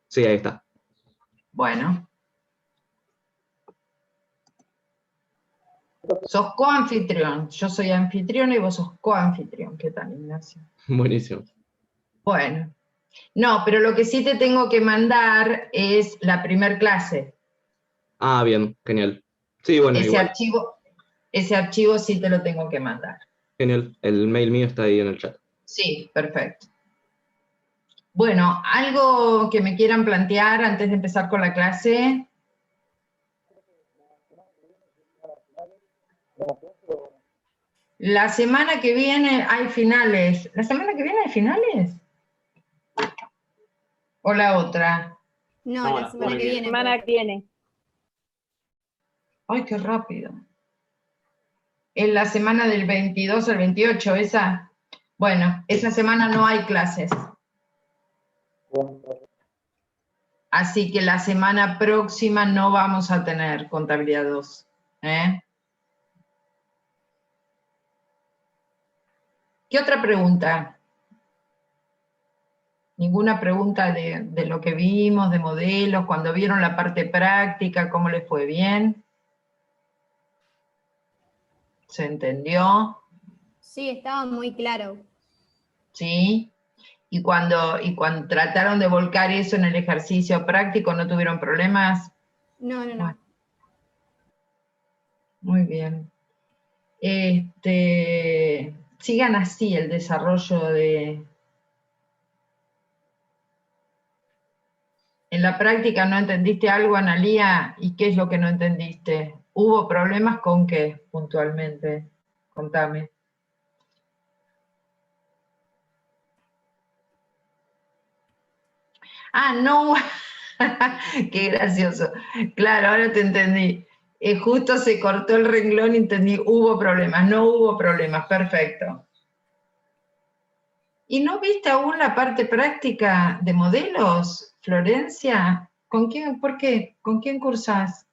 Sí, ahí está. Bueno. Sos coanfitrión. Yo soy anfitrión y vos sos coanfitrión. ¿Qué tal, Ignacio? Buenísimo. Bueno. No, pero lo que sí te tengo que mandar es la primer clase. Ah, bien, genial. Sí, bueno, igual. Ese archivo sí te lo tengo que mandar. Genial. El mail mío está ahí en el chat. Sí, perfecto. Bueno, ¿algo que me quieran plantear antes de empezar con la clase? La semana que viene hay finales. ¿La semana que viene hay finales? ¿O la otra? No, la semana que viene. La semana que viene. ¡Ay, qué rápido! En la semana del 22 al 28, esa. Bueno, esa semana no hay clases. Así que la semana próxima no vamos a tener contabilidad 2. ¿Qué otra pregunta? ¿Ninguna pregunta de lo que vimos, de modelos, cuando vieron la parte práctica, cómo les fue? ¿Bien? ¿Se entendió? Sí, estaba muy claro. ¿Sí? Y cuando trataron de volcar eso en el ejercicio práctico, ¿no tuvieron problemas? No. Bueno, muy bien. Sigan así el desarrollo de... En la práctica no entendiste algo, Analía, ¿y qué es lo que no entendiste? ¿Hubo problemas con qué puntualmente? Contame. Ah, no, qué gracioso. Claro, ahora te entendí. Justo se cortó el renglón y entendí, hubo problemas, no hubo problemas, perfecto. ¿Y no viste aún la parte práctica de modelos, Florencia? ¿Con quién, por qué? ¿Con quién cursás?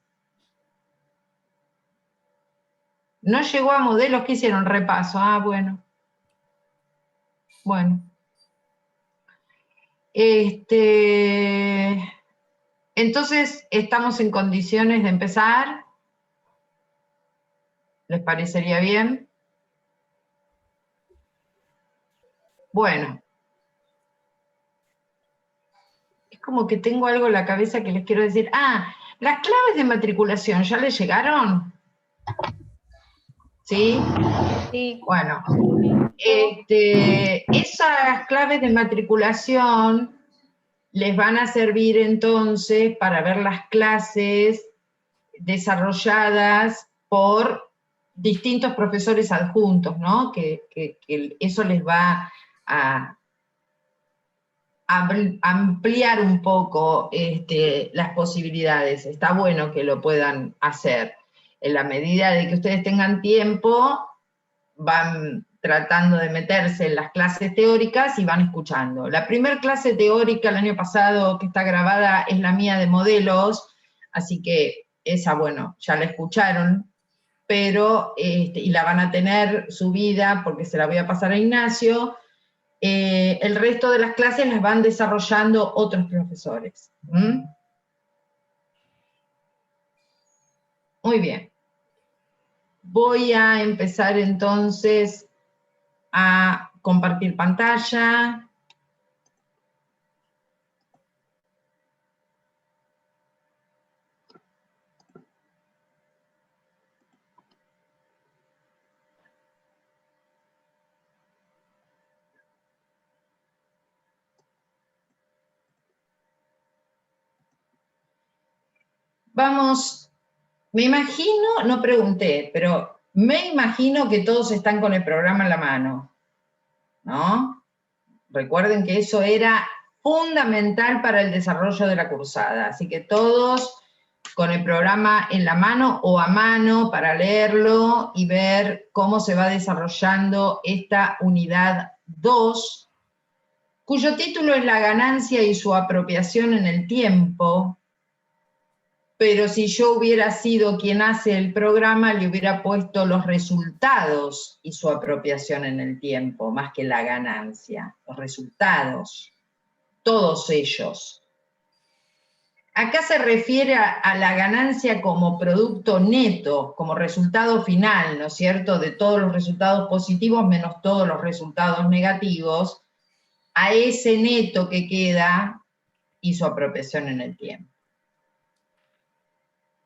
No llegó a modelos, ¿qué hicieron? Repaso. Ah, bueno. Bueno. Entonces, ¿estamos en condiciones de empezar? ¿Les parecería bien? Bueno. Es como que tengo algo en la cabeza que les quiero decir. Ah, las claves de matriculación, ¿ya les llegaron? ¿Sí? Sí. Bueno. Esas claves de matriculación les van a servir entonces para ver las clases desarrolladas por distintos profesores adjuntos, ¿no? Que eso les va a ampliar un poco las posibilidades. Está bueno que lo puedan hacer. En la medida de que ustedes tengan tiempo, van tratando de meterse en las clases teóricas y van escuchando. La primera clase teórica el año pasado que está grabada es la mía de modelos, así que esa, bueno, ya la escucharon, pero, y la van a tener subida porque se la voy a pasar a Ignacio. El resto de las clases las van desarrollando otros profesores. Muy bien. Voy a empezar entonces a compartir pantalla. Vamos, me imagino, no pregunté, pero me imagino que todos están con el programa en la mano, ¿no? Recuerden que eso era fundamental para el desarrollo de la cursada, así que todos con el programa en la mano o a mano para leerlo y ver cómo se va desarrollando esta unidad 2, cuyo título es La ganancia y su apropiación en el tiempo, pero si yo hubiera sido quien hace el programa, le hubiera puesto los resultados y su apropiación en el tiempo, más que la ganancia, los resultados, todos ellos. acá se refiere a la ganancia como producto neto, como resultado final, ¿no es cierto?, de todos los resultados positivos menos todos los resultados negativos, a ese neto que queda y su apropiación en el tiempo.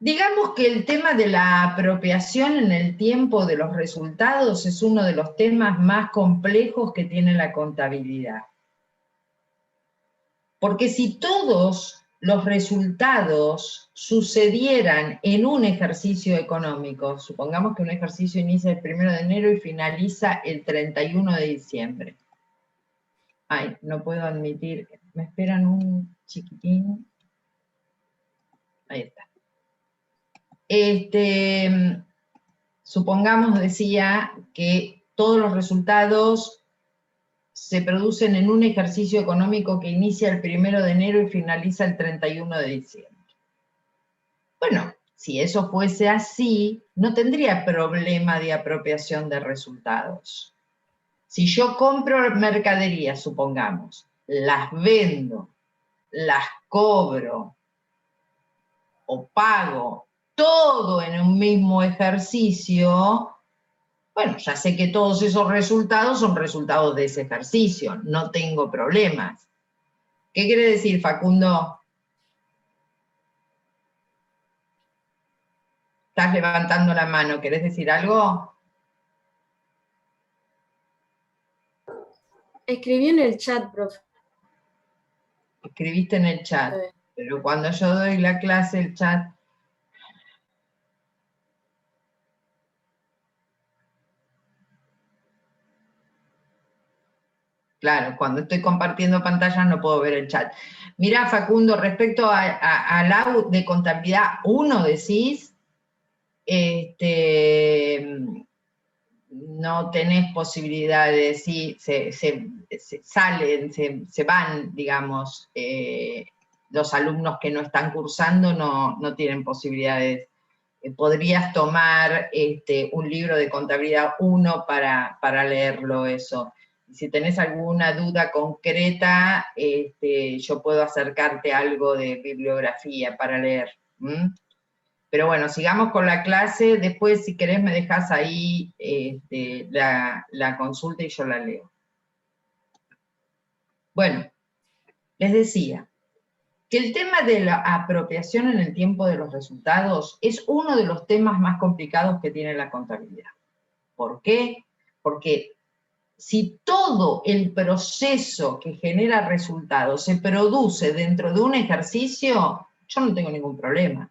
Digamos que el tema de la apropiación en el tiempo de los resultados es uno de los temas más complejos que tiene la contabilidad. Porque si todos los resultados sucedieran en un ejercicio económico, supongamos que un ejercicio inicia el 1 de enero y finaliza el 31 de diciembre. Ay, no puedo admitir, me esperan un chiquitín. Ahí está. Supongamos, decía, que todos los resultados se producen en un ejercicio económico que inicia el 1 de enero y finaliza el 31 de diciembre. Bueno, si eso fuese así, no tendría problema de apropiación de resultados. Si yo compro mercaderías, supongamos, las vendo, las cobro o pago, todo en un mismo ejercicio, bueno, ya sé que todos esos resultados son resultados de ese ejercicio, no tengo problemas. ¿Qué quiere decir, Facundo? Estás levantando la mano, ¿querés decir algo? Escribí en el chat, profe. Escribiste en el chat, sí. Pero cuando yo doy la clase, el chat... Claro, cuando estoy compartiendo pantalla no puedo ver el chat. Mirá, Facundo, respecto al AU de contabilidad 1, decís, no tenés posibilidades, sí, se van, digamos, los alumnos que no están cursando no tienen posibilidades. Podrías tomar un libro de contabilidad 1 para leerlo eso. Si tenés alguna duda concreta, yo puedo acercarte a algo de bibliografía para leer. Pero bueno, sigamos con la clase. Después, si querés, me dejás ahí la consulta y yo la leo. Bueno, les decía que el tema de la apropiación en el tiempo de los resultados es uno de los temas más complicados que tiene la contabilidad. ¿Por qué? Porque si todo el proceso que genera resultados se produce dentro de un ejercicio, yo no tengo ningún problema.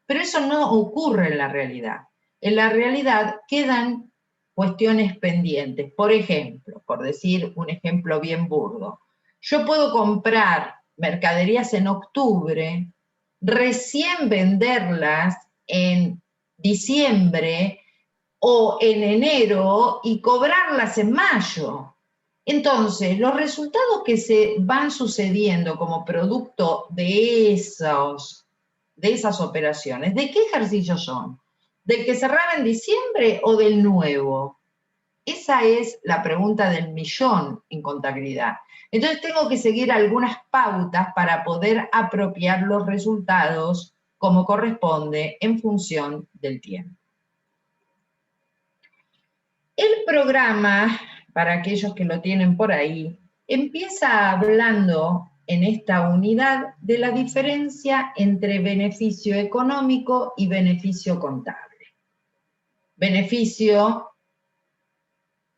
Pero eso no ocurre en la realidad. En la realidad quedan cuestiones pendientes. Por ejemplo, por decir un ejemplo bien burdo, yo puedo comprar mercaderías en octubre, recién venderlas en diciembre o en enero y cobrarlas en mayo. Entonces, los resultados que se van sucediendo como producto de esas operaciones, ¿de qué ejercicio son? ¿Del que cerraba en diciembre o del nuevo? Esa es la pregunta del millón en contabilidad. Entonces tengo que seguir algunas pautas para poder apropiar los resultados como corresponde en función del tiempo. El programa, para aquellos que lo tienen por ahí, empieza hablando en esta unidad de la diferencia entre beneficio económico y beneficio contable. Beneficio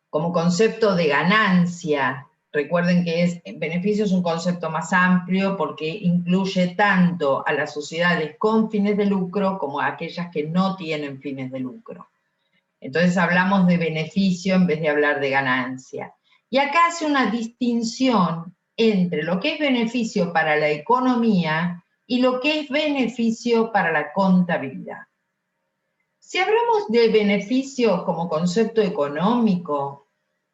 como concepto de ganancia. Recuerden que beneficio es un concepto más amplio porque incluye tanto a las sociedades con fines de lucro como a aquellas que no tienen fines de lucro. Entonces hablamos de beneficio en vez de hablar de ganancia. Y acá hace una distinción entre lo que es beneficio para la economía y lo que es beneficio para la contabilidad. Si hablamos de beneficio como concepto económico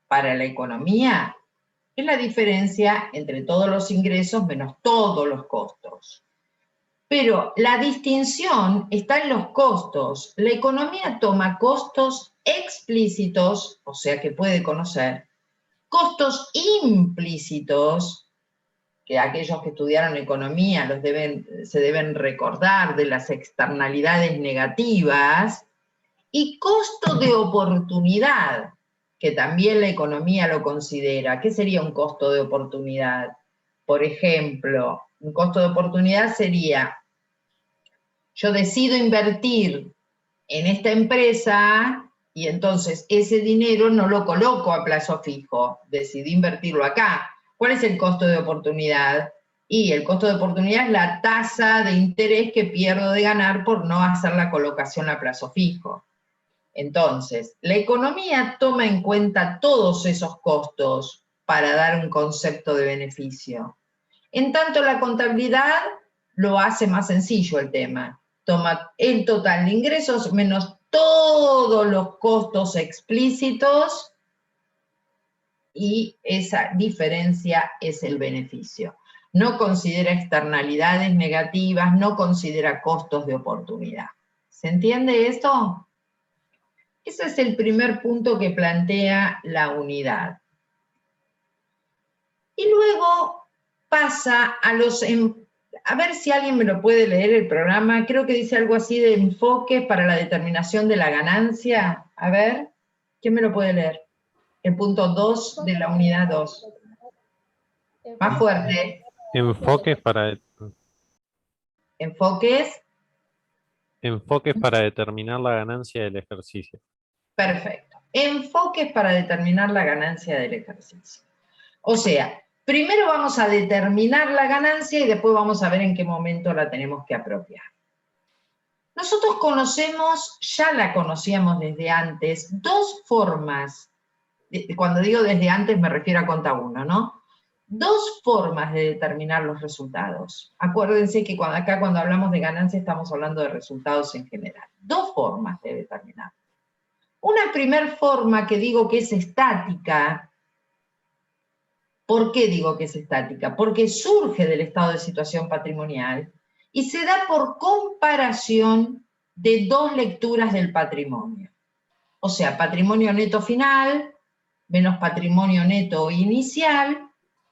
para la economía, es la diferencia entre todos los ingresos menos todos los costos. Pero la distinción está en los costos. La economía toma costos explícitos, o sea que puede conocer, costos implícitos, que aquellos que estudiaron economía se deben recordar de las externalidades negativas, y costo de oportunidad, que también la economía lo considera. ¿Qué sería un costo de oportunidad? Por ejemplo, un costo de oportunidad sería, yo decido invertir en esta empresa y entonces ese dinero no lo coloco a plazo fijo, decidí invertirlo acá. ¿Cuál es el costo de oportunidad? Y el costo de oportunidad es la tasa de interés que pierdo de ganar por no hacer la colocación a plazo fijo. Entonces, la economía toma en cuenta todos esos costos para dar un concepto de beneficio. En tanto, la contabilidad lo hace más sencillo el tema. Toma el total de ingresos menos todos los costos explícitos y esa diferencia es el beneficio. No considera externalidades negativas, no considera costos de oportunidad. ¿Se entiende esto? Ese es el primer punto que plantea la unidad. Y luego pasa a los... A ver si alguien me lo puede leer el programa. Creo que dice algo así de enfoque para la determinación de la ganancia. A ver, ¿quién me lo puede leer? El punto 2 de la unidad 2. Más fuerte. Enfoques para determinar la ganancia del ejercicio. Perfecto. Enfoques para determinar la ganancia del ejercicio. O sea, primero vamos a determinar la ganancia y después vamos a ver en qué momento la tenemos que apropiar. Nosotros conocemos, ya la conocíamos desde antes, dos formas, cuando digo desde antes me refiero a conta 1, ¿no? Dos formas de determinar los resultados. Acuérdense que cuando hablamos de ganancia estamos hablando de resultados en general. Dos formas de determinar. Una primera forma que digo que es estática. ¿Por qué digo que es estática? Porque surge del estado de situación patrimonial y se da por comparación de dos lecturas del patrimonio. O sea, patrimonio neto final menos patrimonio neto inicial,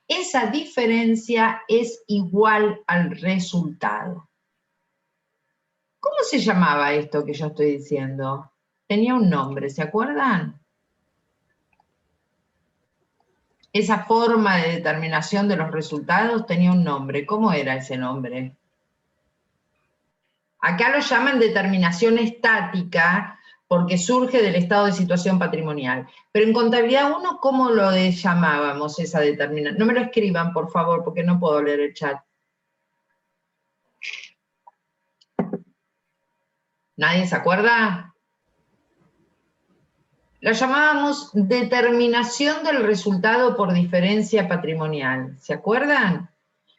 esa diferencia es igual al resultado. ¿Cómo se llamaba esto que yo estoy diciendo? Tenía un nombre, ¿se acuerdan? Esa forma de determinación de los resultados tenía un nombre. ¿Cómo era ese nombre? Acá lo llaman determinación estática porque surge del estado de situación patrimonial. Pero en contabilidad 1, ¿cómo lo llamábamos esa determinación? No me lo escriban, por favor, porque no puedo leer el chat. ¿Nadie se acuerda? La llamábamos determinación del resultado por diferencia patrimonial. ¿Se acuerdan?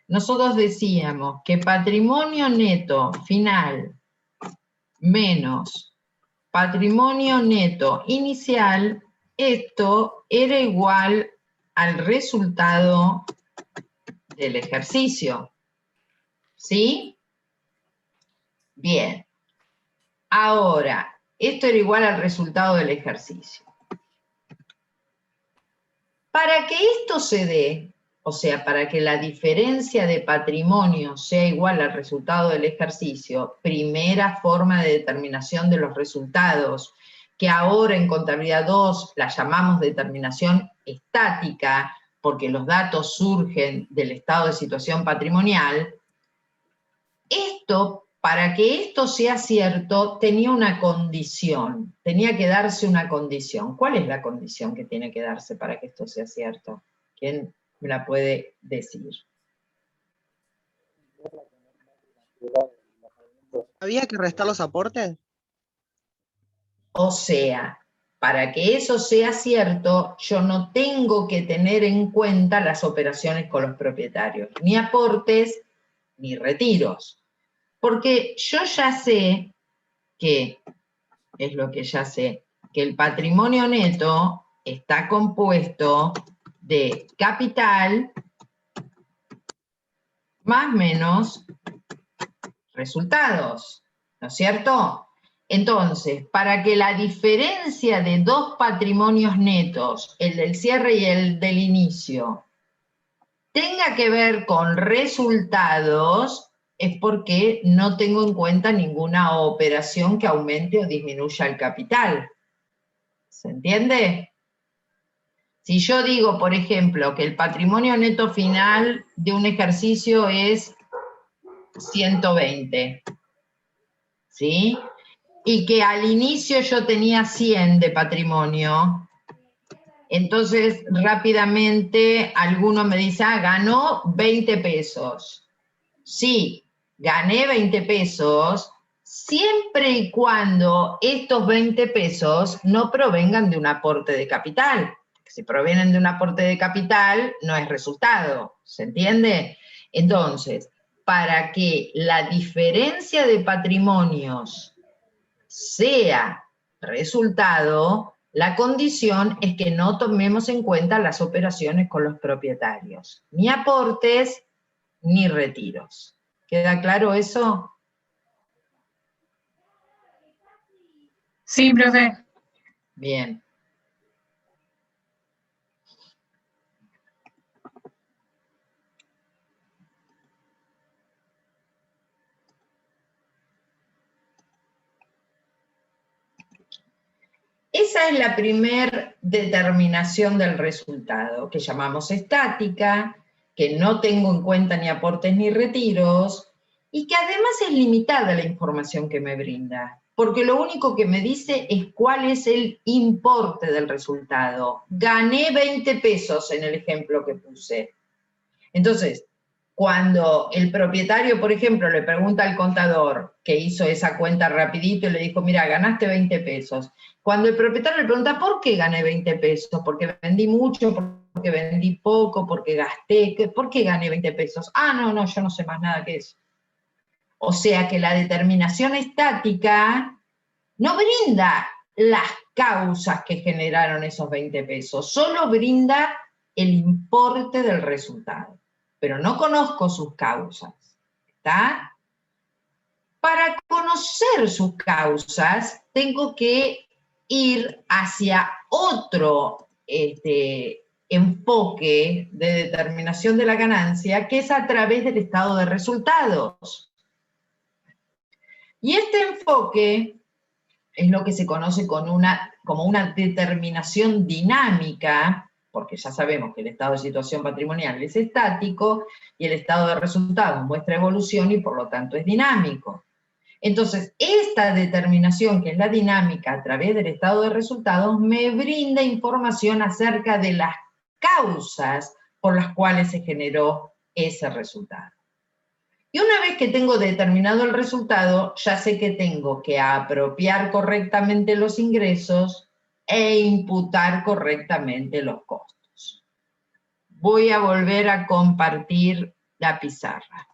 Nosotros decíamos que patrimonio neto final menos patrimonio neto inicial, esto era igual al resultado del ejercicio. ¿Sí? Bien. Ahora, esto era igual al resultado del ejercicio. Para que esto se dé, o sea, para que la diferencia de patrimonio sea igual al resultado del ejercicio, primera forma de determinación de los resultados, que ahora en contabilidad 2 la llamamos determinación estática, porque los datos surgen del estado de situación patrimonial, para que esto sea cierto, tenía una condición, tenía que darse una condición. ¿Cuál es la condición que tiene que darse para que esto sea cierto? ¿Quién me la puede decir? ¿Había que restar los aportes? O sea, para que eso sea cierto, yo no tengo que tener en cuenta las operaciones con los propietarios, ni aportes, ni retiros. Porque yo ya sé que, es lo que ya sé, que el patrimonio neto está compuesto de capital más menos resultados, ¿no es cierto? Entonces, para que la diferencia de dos patrimonios netos, el del cierre y el del inicio, tenga que ver con resultados, es porque no tengo en cuenta ninguna operación que aumente o disminuya el capital. ¿Se entiende? Si yo digo, por ejemplo, que el patrimonio neto final de un ejercicio es 120, ¿sí? Y que al inicio yo tenía 100 de patrimonio, entonces rápidamente alguno me dice, ganó 20 pesos. Sí, gané 20 pesos, siempre y cuando estos 20 pesos no provengan de un aporte de capital. Si provienen de un aporte de capital, no es resultado, ¿se entiende? Entonces, para que la diferencia de patrimonios sea resultado, la condición es que no tomemos en cuenta las operaciones con los propietarios, ni aportes, ni retiros. ¿Queda claro eso? Sí, profe. Bien. Esa es la primer determinación del resultado, que llamamos estática, que no tengo en cuenta ni aportes ni retiros, y que además es limitada la información que me brinda, porque lo único que me dice es cuál es el importe del resultado. Gané 20 pesos en el ejemplo que puse. Entonces, cuando el propietario, por ejemplo, le pregunta al contador, que hizo esa cuenta rapidito y le dijo, mira, ganaste 20 pesos. Cuando el propietario le pregunta, ¿por qué gané 20 pesos? ¿Porque vendí mucho? ¿Porque vendí poco? ¿Porque gasté? ¿Por qué gané 20 pesos? No, yo no sé más nada que eso. O sea que la determinación estática no brinda las causas que generaron esos 20 pesos, solo brinda el importe del resultado, pero no conozco sus causas, ¿está? Para conocer sus causas, tengo que ir hacia otro enfoque de determinación de la ganancia, que es a través del estado de resultados. Y este enfoque es lo que se conoce como una determinación dinámica, porque ya sabemos que el estado de situación patrimonial es estático y el estado de resultados muestra evolución y por lo tanto es dinámico. Entonces, esta determinación, que es la dinámica a través del estado de resultados, me brinda información acerca de las causas por las cuales se generó ese resultado. Y una vez que tengo determinado el resultado, ya sé que tengo que apropiar correctamente los ingresos e imputar correctamente los costos. Voy a volver a compartir la pizarra.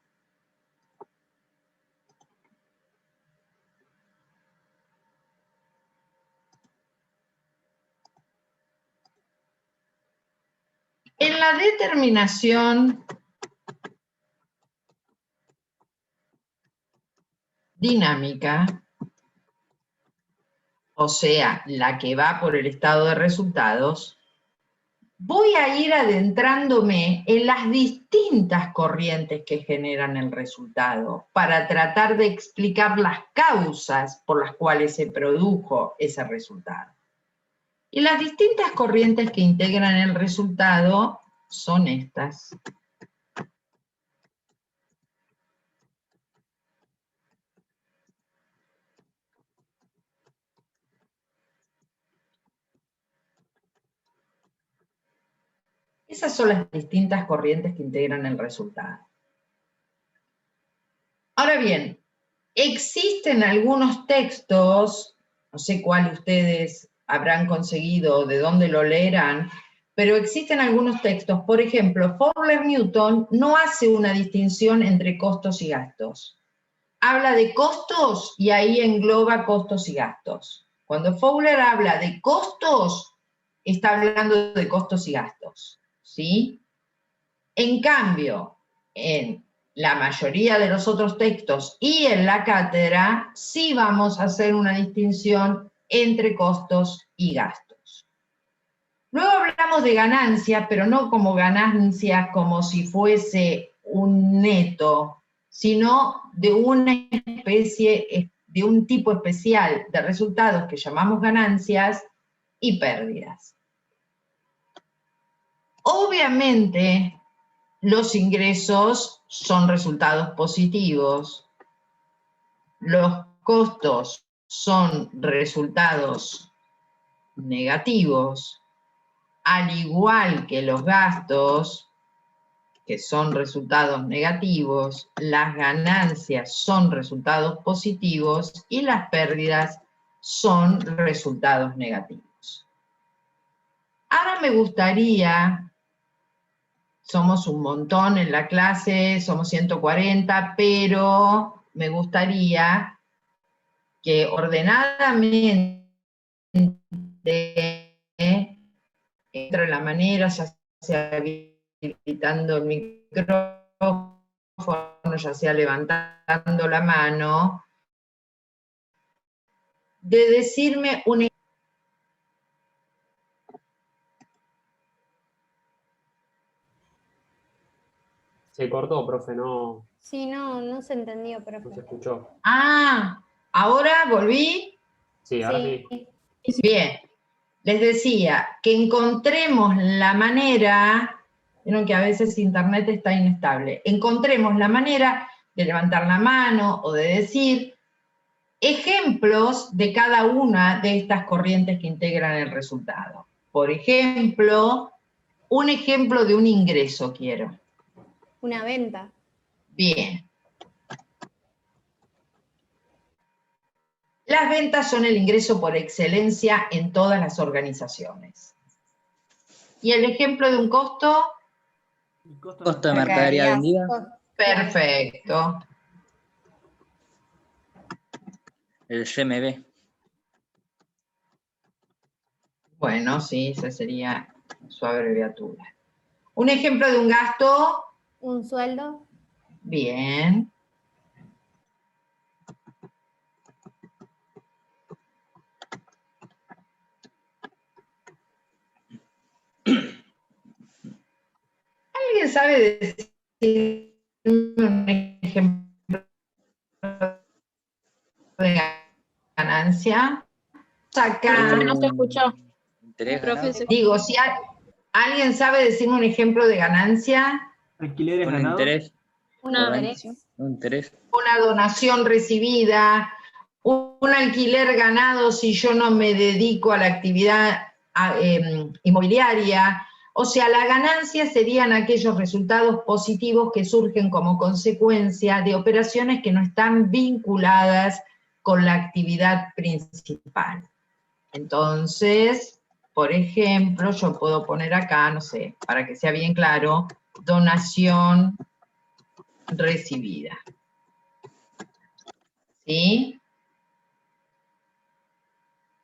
En la determinación dinámica, o sea, la que va por el estado de resultados, voy a ir adentrándome en las distintas corrientes que generan el resultado para tratar de explicar las causas por las cuales se produjo ese resultado. Y las distintas corrientes que integran el resultado son estas. Esas son las distintas corrientes que integran el resultado. Ahora bien, existen algunos textos, no sé cuál ustedes habrán conseguido, de dónde lo leerán, pero existen algunos textos, por ejemplo, Fowler-Newton no hace una distinción entre costos y gastos. Habla de costos y ahí engloba costos y gastos. Cuando Fowler habla de costos, está hablando de costos y gastos, ¿sí? En cambio, en la mayoría de los otros textos y en la cátedra, sí vamos a hacer una distinción entre costos y gastos. Luego hablamos de ganancias, pero no como ganancias como si fuese un neto, sino de una especie, de un tipo especial de resultados que llamamos ganancias y pérdidas. Obviamente, los ingresos son resultados positivos, los costos son resultados negativos, al igual que los gastos, que son resultados negativos, las ganancias son resultados positivos y las pérdidas son resultados negativos. Ahora me gustaría, somos un montón en la clase, somos 140, pero me gustaría que ordenadamente, entre la manera, ya sea habilitando el micrófono, ya sea levantando la mano, de decirme un ejemplo. Se cortó, profe, no, Sí, no se entendió, no profe. se escuchó. Ah, ¿ahora volví? Sí, ahora sí. Bien. Les decía que encontremos la manera, vieron que a veces internet está inestable, encontremos la manera de levantar la mano o de decir ejemplos de cada una de estas corrientes que integran el resultado. Por ejemplo, un ejemplo de un ingreso quiero. Una venta. Bien. Las ventas son el ingreso por excelencia en todas las organizaciones. ¿Y el ejemplo de un costo? Costo de mercadería vendida. Perfecto. El GMB. Bueno, sí, esa sería su abreviatura. ¿Un ejemplo de un gasto? Un sueldo. Bien. ¿Alguien sabe decir un ejemplo de ganancia? Acá, No se escuchó. Interés Profe, ganado. se- digo, si alguien sabe decirme un ejemplo de ganancia, Alquileres Un ganados. interés. Una por venta. año. Un interés. una donación recibida, un alquiler ganado si yo no me dedico a la actividad inmobiliaria. O sea, la ganancia serían aquellos resultados positivos que surgen como consecuencia de operaciones que no están vinculadas con la actividad principal. Entonces, por ejemplo, yo puedo poner acá, no sé, para que sea bien claro, donación recibida. ¿Sí?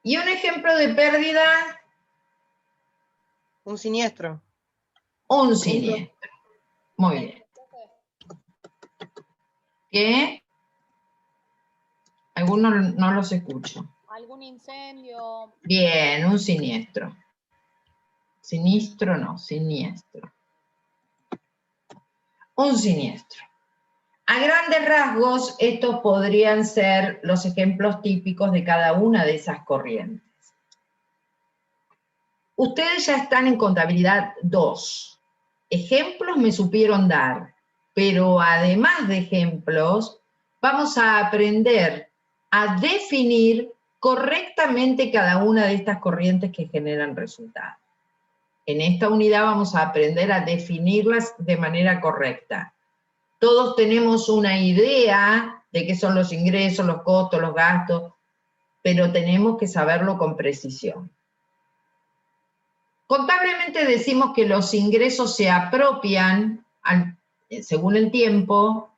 Y un ejemplo de pérdida, Un siniestro. un siniestro. Muy bien. ¿Qué? Algunos no los escucho. ¿Algún incendio? Bien, un siniestro. Sinistro no, siniestro. Un siniestro. A grandes rasgos, estos podrían ser los ejemplos típicos de cada una de esas corrientes. Ustedes ya están en contabilidad 2. Ejemplos me supieron dar, pero además de ejemplos, vamos a aprender a definir correctamente cada una de estas corrientes que generan resultados. En esta unidad vamos a aprender a definirlas de manera correcta. Todos tenemos una idea de qué son los ingresos, los costos, los gastos, pero tenemos que saberlo con precisión. Contablemente decimos que los ingresos se apropian según el tiempo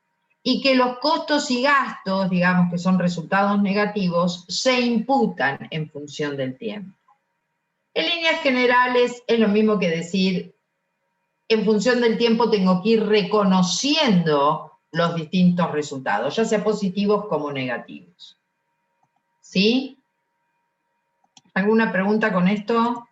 y que los costos y gastos, digamos que son resultados negativos, se imputan en función del tiempo. En líneas generales es lo mismo que decir, en función del tiempo tengo que ir reconociendo los distintos resultados, ya sea positivos como negativos. ¿Sí? ¿Alguna pregunta con esto?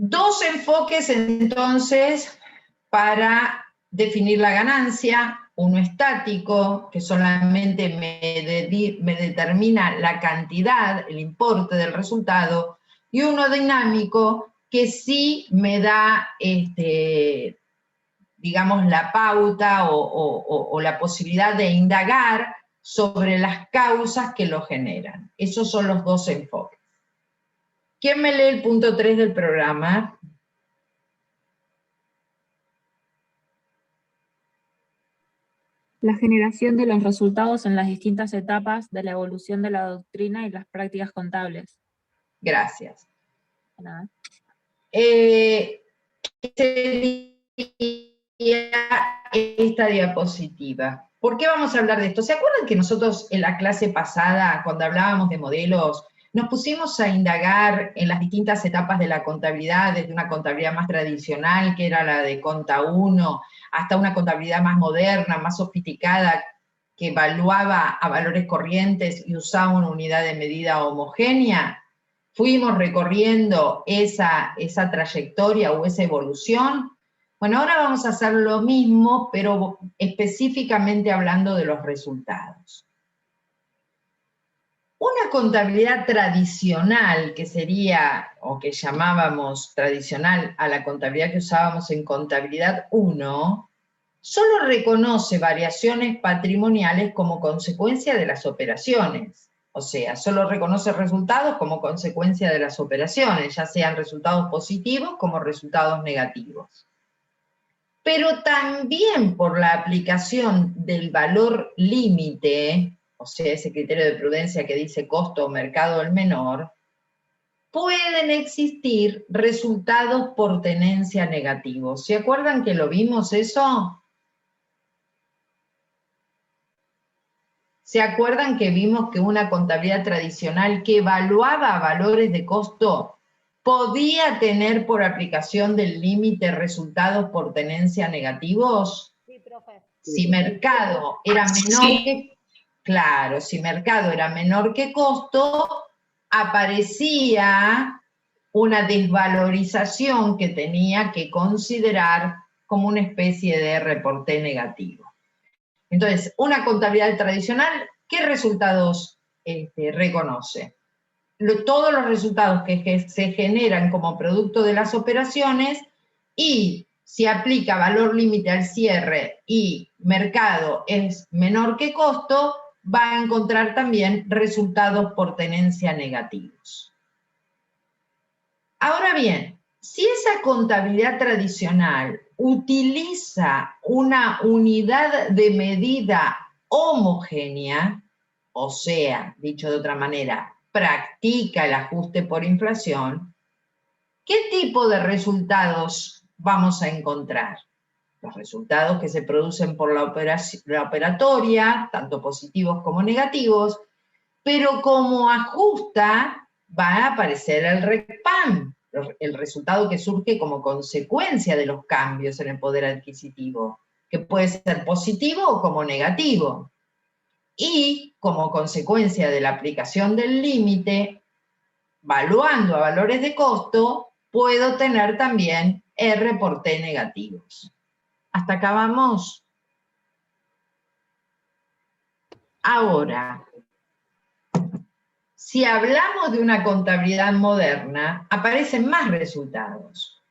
Dos enfoques entonces para definir la ganancia, uno estático, que solamente me determina la cantidad, el importe del resultado, y uno dinámico, que sí me da, digamos, la pauta o la posibilidad de indagar sobre las causas que lo generan. Esos son los dos enfoques. ¿Quién me lee el punto 3 del programa? La generación de los resultados en las distintas etapas de la evolución de la doctrina y las prácticas contables. Gracias. Nada. Esta diapositiva. ¿Por qué vamos a hablar de esto? ¿Se acuerdan que nosotros en la clase pasada, cuando hablábamos de modelos, nos pusimos a indagar en las distintas etapas de la contabilidad, desde una contabilidad más tradicional, que era la de Conta 1, hasta una contabilidad más moderna, más sofisticada, que evaluaba a valores corrientes y usaba una unidad de medida homogénea? Fuimos recorriendo esa trayectoria o esa evolución. Bueno, ahora vamos a hacer lo mismo, pero específicamente hablando de los resultados. Una contabilidad tradicional, que sería, o que llamábamos tradicional a la contabilidad que usábamos en contabilidad 1, solo reconoce variaciones patrimoniales como consecuencia de las operaciones. O sea, solo reconoce resultados como consecuencia de las operaciones, ya sean resultados positivos como resultados negativos. Pero también por la aplicación del valor límite, o sea, ese criterio de prudencia que dice costo o mercado el menor, pueden existir resultados por tenencia negativos. ¿Se acuerdan que lo vimos eso? ¿Se acuerdan que vimos que una contabilidad tradicional que evaluaba valores de costo podía tener por aplicación del límite resultados por tenencia negativos? Sí, profe. Si mercado era menor que... Claro, si mercado era menor que costo, aparecía una desvalorización que tenía que considerar como una especie de reporte negativo. Entonces, una contabilidad tradicional, ¿qué resultados reconoce? Todos los resultados que se generan como producto de las operaciones, y si aplica valor límite al cierre y mercado es menor que costo, va a encontrar también resultados por tenencia negativos. Ahora bien, si esa contabilidad tradicional utiliza una unidad de medida homogénea, o sea, dicho de otra manera, practica el ajuste por inflación, ¿qué tipo de resultados vamos a encontrar? Los resultados que se producen por la operatoria, tanto positivos como negativos, pero como ajusta va a aparecer el RECPAM, el resultado que surge como consecuencia de los cambios en el poder adquisitivo, que puede ser positivo o como negativo. Y como consecuencia de la aplicación del límite, valuando a valores de costo, puedo tener también R por T negativos. ¿Hasta acá vamos? Ahora, si hablamos de una contabilidad moderna, aparecen más resultados.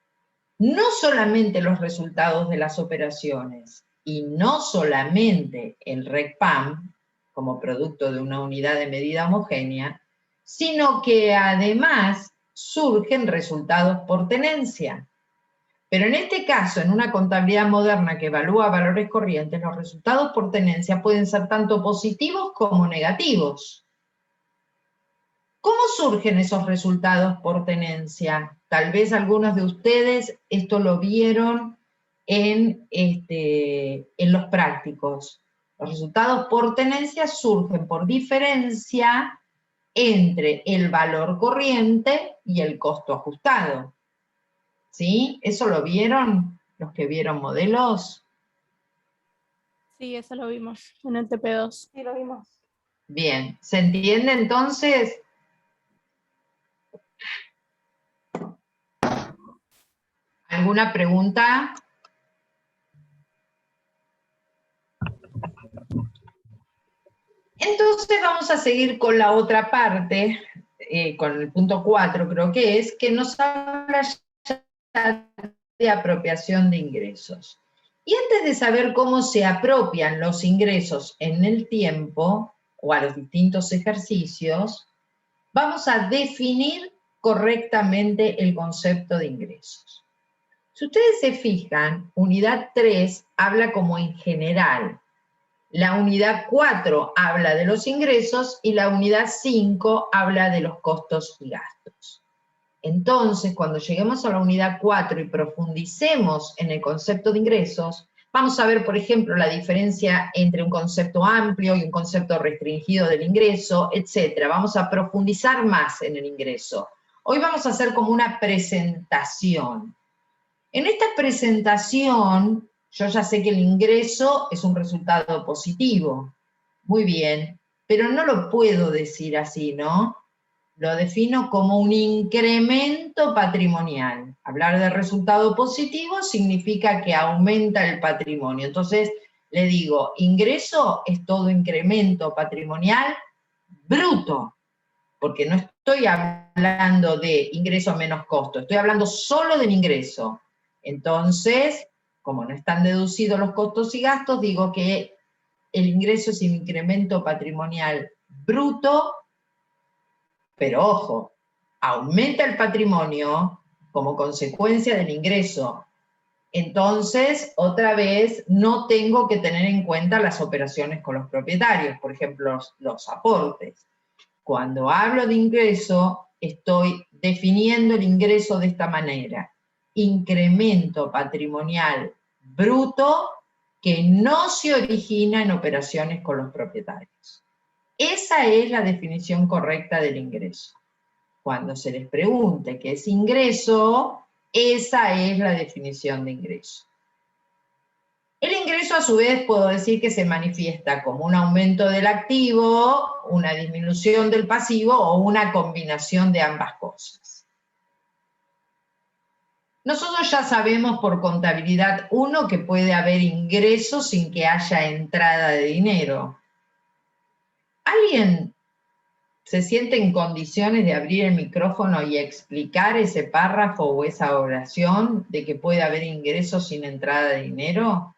No solamente los resultados de las operaciones, y no solamente el RECPAM, como producto de una unidad de medida homogénea, sino que además surgen resultados por tenencia. Pero en este caso, en una contabilidad moderna que evalúa valores corrientes, los resultados por tenencia pueden ser tanto positivos como negativos. ¿Cómo surgen esos resultados por tenencia? Tal vez algunos de ustedes esto lo vieron en los prácticos. Los resultados por tenencia surgen por diferencia entre el valor corriente y el costo ajustado. ¿Sí? ¿Eso lo vieron los que vieron modelos? Sí, eso lo vimos en el TP2. Sí, lo vimos. Bien, ¿se entiende entonces? ¿Alguna pregunta? Entonces vamos a seguir con la otra parte, con el punto 4 creo que es, que nos habla ya de apropiación de ingresos. Y antes de saber cómo se apropian los ingresos en el tiempo, o a los distintos ejercicios, vamos a definir correctamente el concepto de ingresos. Si ustedes se fijan, unidad 3 habla como en general. La unidad 4 habla de los ingresos y la unidad 5 habla de los costos y gastos. Entonces, cuando lleguemos a la unidad 4 y profundicemos en el concepto de ingresos, vamos a ver, por ejemplo, la diferencia entre un concepto amplio y un concepto restringido del ingreso, etc. Vamos a profundizar más en el ingreso. Hoy vamos a hacer como una presentación. En esta presentación, yo ya sé que el ingreso es un resultado positivo. Muy bien, pero no lo puedo decir así, ¿no? Lo defino como un incremento patrimonial. Hablar de resultado positivo significa que aumenta el patrimonio. Entonces, le digo, ingreso es todo incremento patrimonial bruto, porque no estoy hablando de ingreso menos costo, estoy hablando solo del ingreso. Entonces, como no están deducidos los costos y gastos, digo que el ingreso es un incremento patrimonial bruto, pero ojo, aumenta el patrimonio como consecuencia del ingreso. Entonces, otra vez, no tengo que tener en cuenta las operaciones con los propietarios, por ejemplo, los aportes. Cuando hablo de ingreso, estoy definiendo el ingreso de esta manera. Incremento patrimonial bruto que no se origina en operaciones con los propietarios. Esa es la definición correcta del ingreso. Cuando se les pregunte qué es ingreso, esa es la definición de ingreso. El ingreso, a su vez, puedo decir que se manifiesta como un aumento del activo, una disminución del pasivo o una combinación de ambas cosas. Nosotros ya sabemos por contabilidad 1 que puede haber ingresos sin que haya entrada de dinero. ¿Alguien se siente en condiciones de abrir el micrófono y explicar ese párrafo o esa oración de que puede haber ingresos sin entrada de dinero?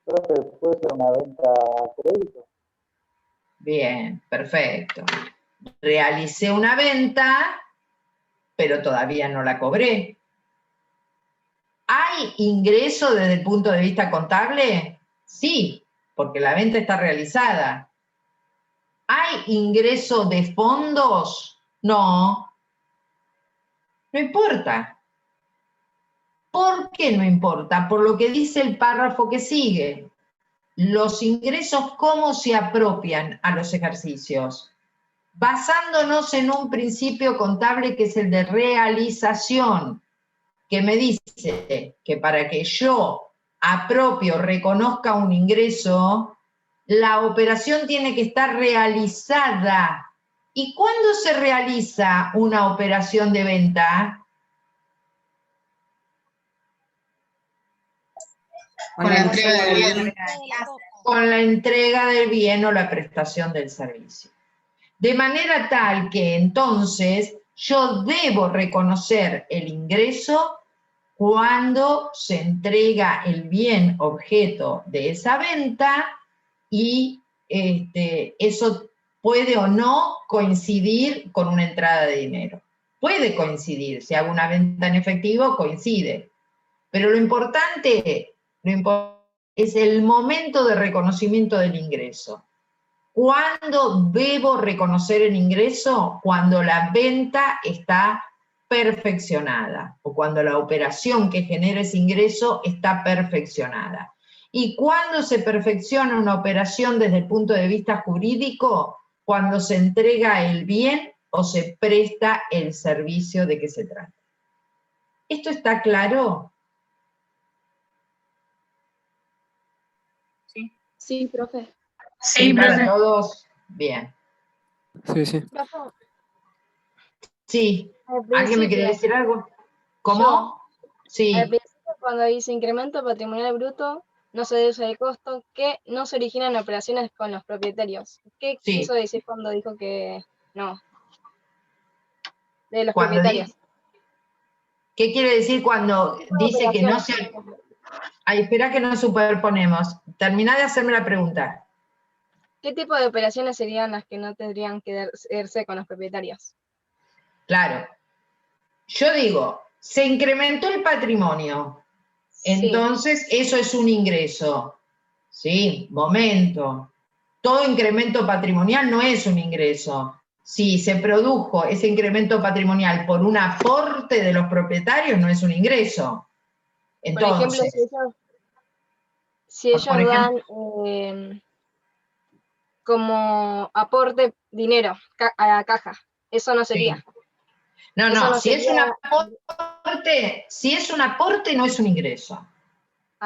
Profe, ¿puede ser una venta a crédito? Bien, perfecto. Realicé una venta, pero todavía no la cobré. ¿Hay ingreso desde el punto de vista contable? Sí, porque la venta está realizada. ¿Hay ingreso de fondos? No. No importa. ¿Por qué no importa? Por lo que dice el párrafo que sigue. Los ingresos, ¿cómo se apropian a los ejercicios? Basándonos en un principio contable que es el de realización, que me dice que para que yo apropio, reconozca un ingreso, la operación tiene que estar realizada. ¿Y cuándo se realiza una operación de venta? Con la entrega del bien. Con la entrega del bien o la prestación del servicio. De manera tal que entonces yo debo reconocer el ingreso cuando se entrega el bien objeto de esa venta y eso puede o no coincidir con una entrada de dinero. Puede coincidir, si hago una venta en efectivo, coincide. Pero lo importante es el momento de reconocimiento del ingreso. ¿Cuándo debo reconocer el ingreso? Cuando la venta está perfeccionada o cuando la operación que genera ese ingreso está perfeccionada. ¿Y cuándo se perfecciona una operación desde el punto de vista jurídico? Cuando se entrega el bien o se presta el servicio de que se trata. ¿Esto está claro? Sí. Sí, profe. Sí, para todos. Bien. Sí, sí. Profe, Sí. al ¿Alguien me quiere principio, decir algo? ¿Cómo? Sí. Al principio, cuando dice incremento patrimonial bruto, no se deduce el costo que no se originan operaciones con los propietarios. ¿Qué quiso decir cuando dijo que no? De los propietarios. ¿Qué quiere decir cuando dice que no se... Ay, espera que nos superponemos. Terminá de hacerme la pregunta. ¿Qué tipo de operaciones serían las que no tendrían que verse con los propietarios? Claro. Yo digo, se incrementó el patrimonio. Entonces, eso es un ingreso. Sí, momento. Todo incremento patrimonial no es un ingreso. Si se produjo ese incremento patrimonial por un aporte de los propietarios, no es un ingreso. Entonces, por ejemplo, si ellos dan como aporte dinero a la caja, eso no sería. No, si es un aporte, no es un ingreso.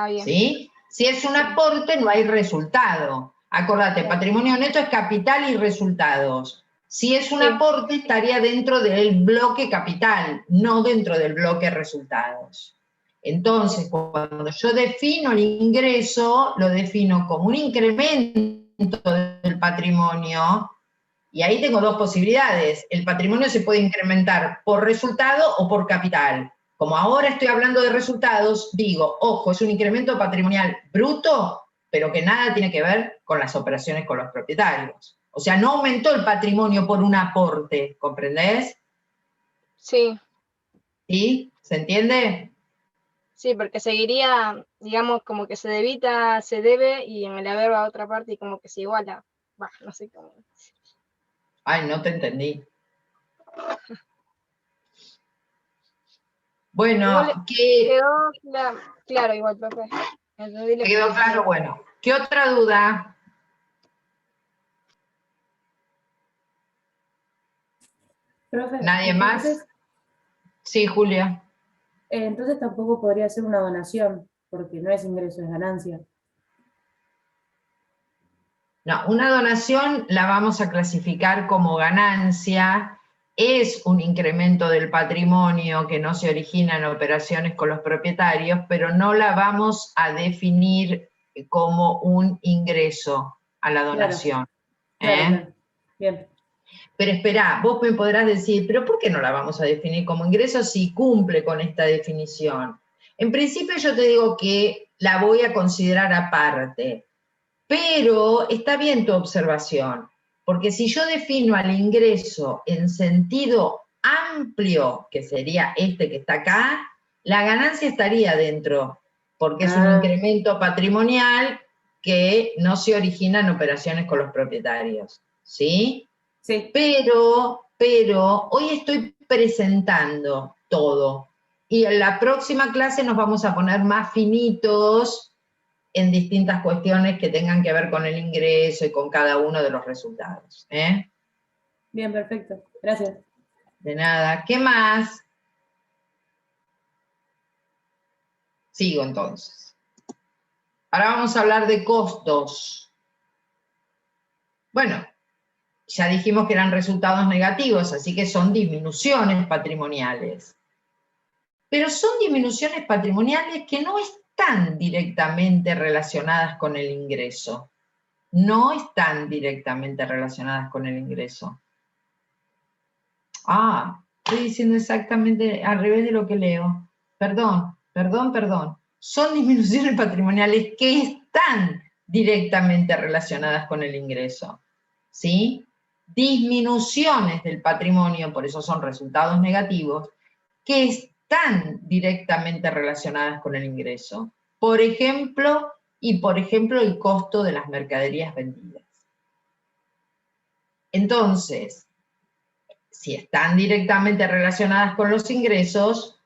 Bien. ¿Sí? Si es un aporte, no hay resultado. Acordate, patrimonio neto es capital y resultados. Si es un aporte, estaría dentro del bloque capital, no dentro del bloque resultados. Entonces, cuando yo defino el ingreso, lo defino como un incremento del patrimonio, y ahí tengo dos posibilidades. El patrimonio se puede incrementar por resultado o por capital. Como ahora estoy hablando de resultados, digo, ojo, es un incremento patrimonial bruto, pero que nada tiene que ver con las operaciones con los propietarios. O sea, no aumentó el patrimonio por un aporte, ¿comprendés? Sí. ¿Sí? ¿Se entiende? Sí, porque seguiría, digamos, como que se debita, se debe, y en el haber va a otra parte y como que se iguala. No sé cómo. Ay, no te entendí. Bueno, igual, quedó claro igual, profe. ¿Quedó claro? Bueno. ¿Qué otra duda? Profe, ¿Nadie más? Sí, Julia. Entonces tampoco podría ser una donación, porque no es ingreso, es ganancia. No, una donación la vamos a clasificar como ganancia, es un incremento del patrimonio que no se origina en operaciones con los propietarios, pero no la vamos a definir como un ingreso a la donación. Claro. Bien. Pero espera, vos me podrás decir, ¿pero por qué no la vamos a definir como ingreso si cumple con esta definición? En principio yo te digo que la voy a considerar aparte, pero está bien tu observación, porque si yo defino al ingreso en sentido amplio, que sería este que está acá, la ganancia estaría dentro, porque es un incremento patrimonial que no se origina en operaciones con los propietarios, ¿sí? Sí. Pero hoy estoy presentando todo, y en la próxima clase nos vamos a poner más finitos en distintas cuestiones que tengan que ver con el ingreso y con cada uno de los resultados. Bien, perfecto. Gracias. De nada. ¿Qué más? Sigo entonces. Ahora vamos a hablar de costos. Bueno, ya dijimos que eran resultados negativos, así que son disminuciones patrimoniales. Pero son disminuciones patrimoniales que no están directamente relacionadas con el ingreso. No están directamente relacionadas con el ingreso. Estoy diciendo exactamente al revés de lo que leo. Perdón. Son disminuciones patrimoniales que están directamente relacionadas con el ingreso. ¿Sí? Disminuciones del patrimonio, por eso son resultados negativos, que están directamente relacionadas con el ingreso. Por ejemplo, el costo de las mercaderías vendidas. Entonces, si están directamente relacionadas con los ingresos,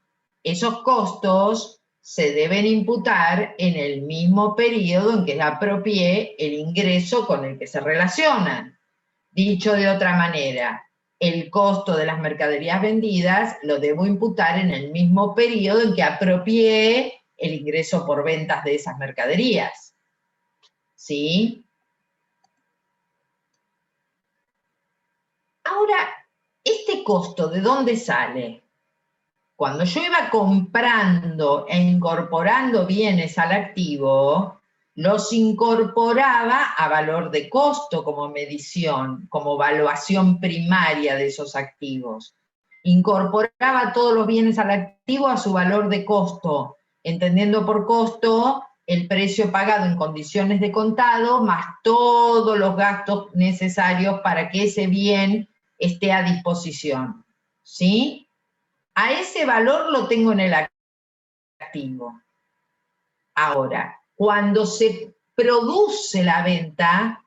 esos costos se deben imputar en el mismo periodo en que apropié el ingreso con el que se relacionan. Dicho de otra manera, el costo de las mercaderías vendidas lo debo imputar en el mismo periodo en que apropié el ingreso por ventas de esas mercaderías. ¿Sí? Ahora, ¿este costo de dónde sale? Cuando yo iba comprando e incorporando bienes al activo, los incorporaba a valor de costo como medición, como evaluación primaria de esos activos. Incorporaba todos los bienes al activo a su valor de costo, entendiendo por costo el precio pagado en condiciones de contado, más todos los gastos necesarios para que ese bien esté a disposición, ¿sí? A ese valor lo tengo en el activo. Ahora, cuando se produce la venta,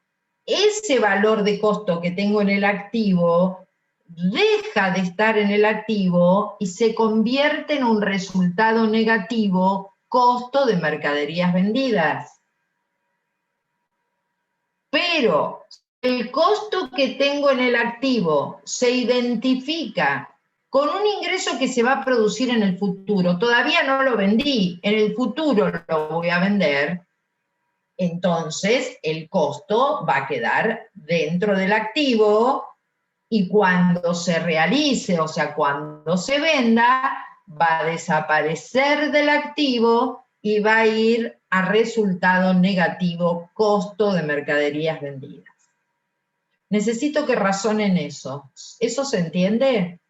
ese valor de costo que tengo en el activo deja de estar en el activo y se convierte en un resultado negativo, costo de mercaderías vendidas. Pero el costo que tengo en el activo se identifica con un ingreso que se va a producir en el futuro. Todavía no lo vendí, en el futuro lo voy a vender. Entonces, el costo va a quedar dentro del activo y cuando se realice, o sea, cuando se venda, va a desaparecer del activo y va a ir a resultado negativo, costo de mercaderías vendidas. Necesito que razonen eso. ¿Eso se entiende?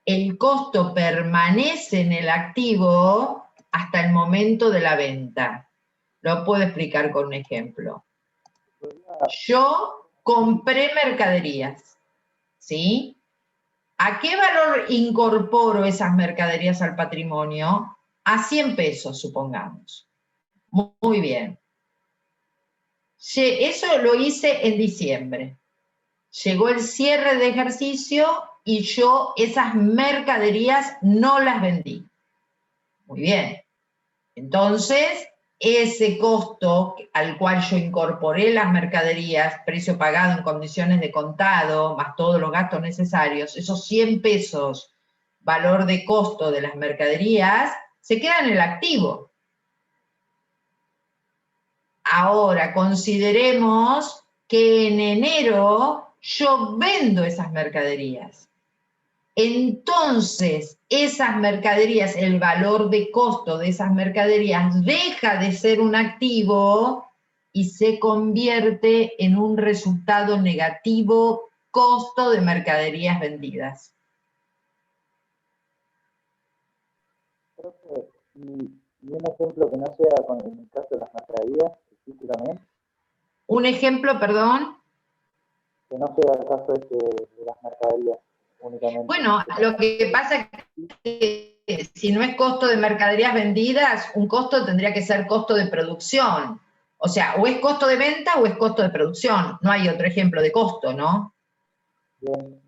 El costo permanece en el activo hasta el momento de la venta. Lo puedo explicar con un ejemplo. Yo compré mercaderías, ¿sí? ¿A qué valor incorporo esas mercaderías al patrimonio? A 100 pesos, supongamos. Muy bien. Eso lo hice en diciembre. Llegó el cierre de ejercicio y yo esas mercaderías no las vendí. Muy bien. Entonces, ese costo al cual yo incorporé las mercaderías, precio pagado en condiciones de contado, más todos los gastos necesarios, esos 100 pesos, valor de costo de las mercaderías, se quedan en el activo. Ahora, consideremos que en enero yo vendo esas mercaderías. Entonces, esas mercaderías, el valor de costo de esas mercaderías deja de ser un activo y se convierte en un resultado negativo, costo de mercaderías vendidas. Profe, y un ejemplo que no sea en el caso de las mercaderías, ¿existe también? Un ejemplo, perdón. Que no sea el caso de las mercaderías únicamente. Bueno, lo que pasa es que si no es costo de mercaderías vendidas, un costo tendría que ser costo de producción. O sea, o es costo de venta o es costo de producción. No hay otro ejemplo de costo, ¿no? Bien.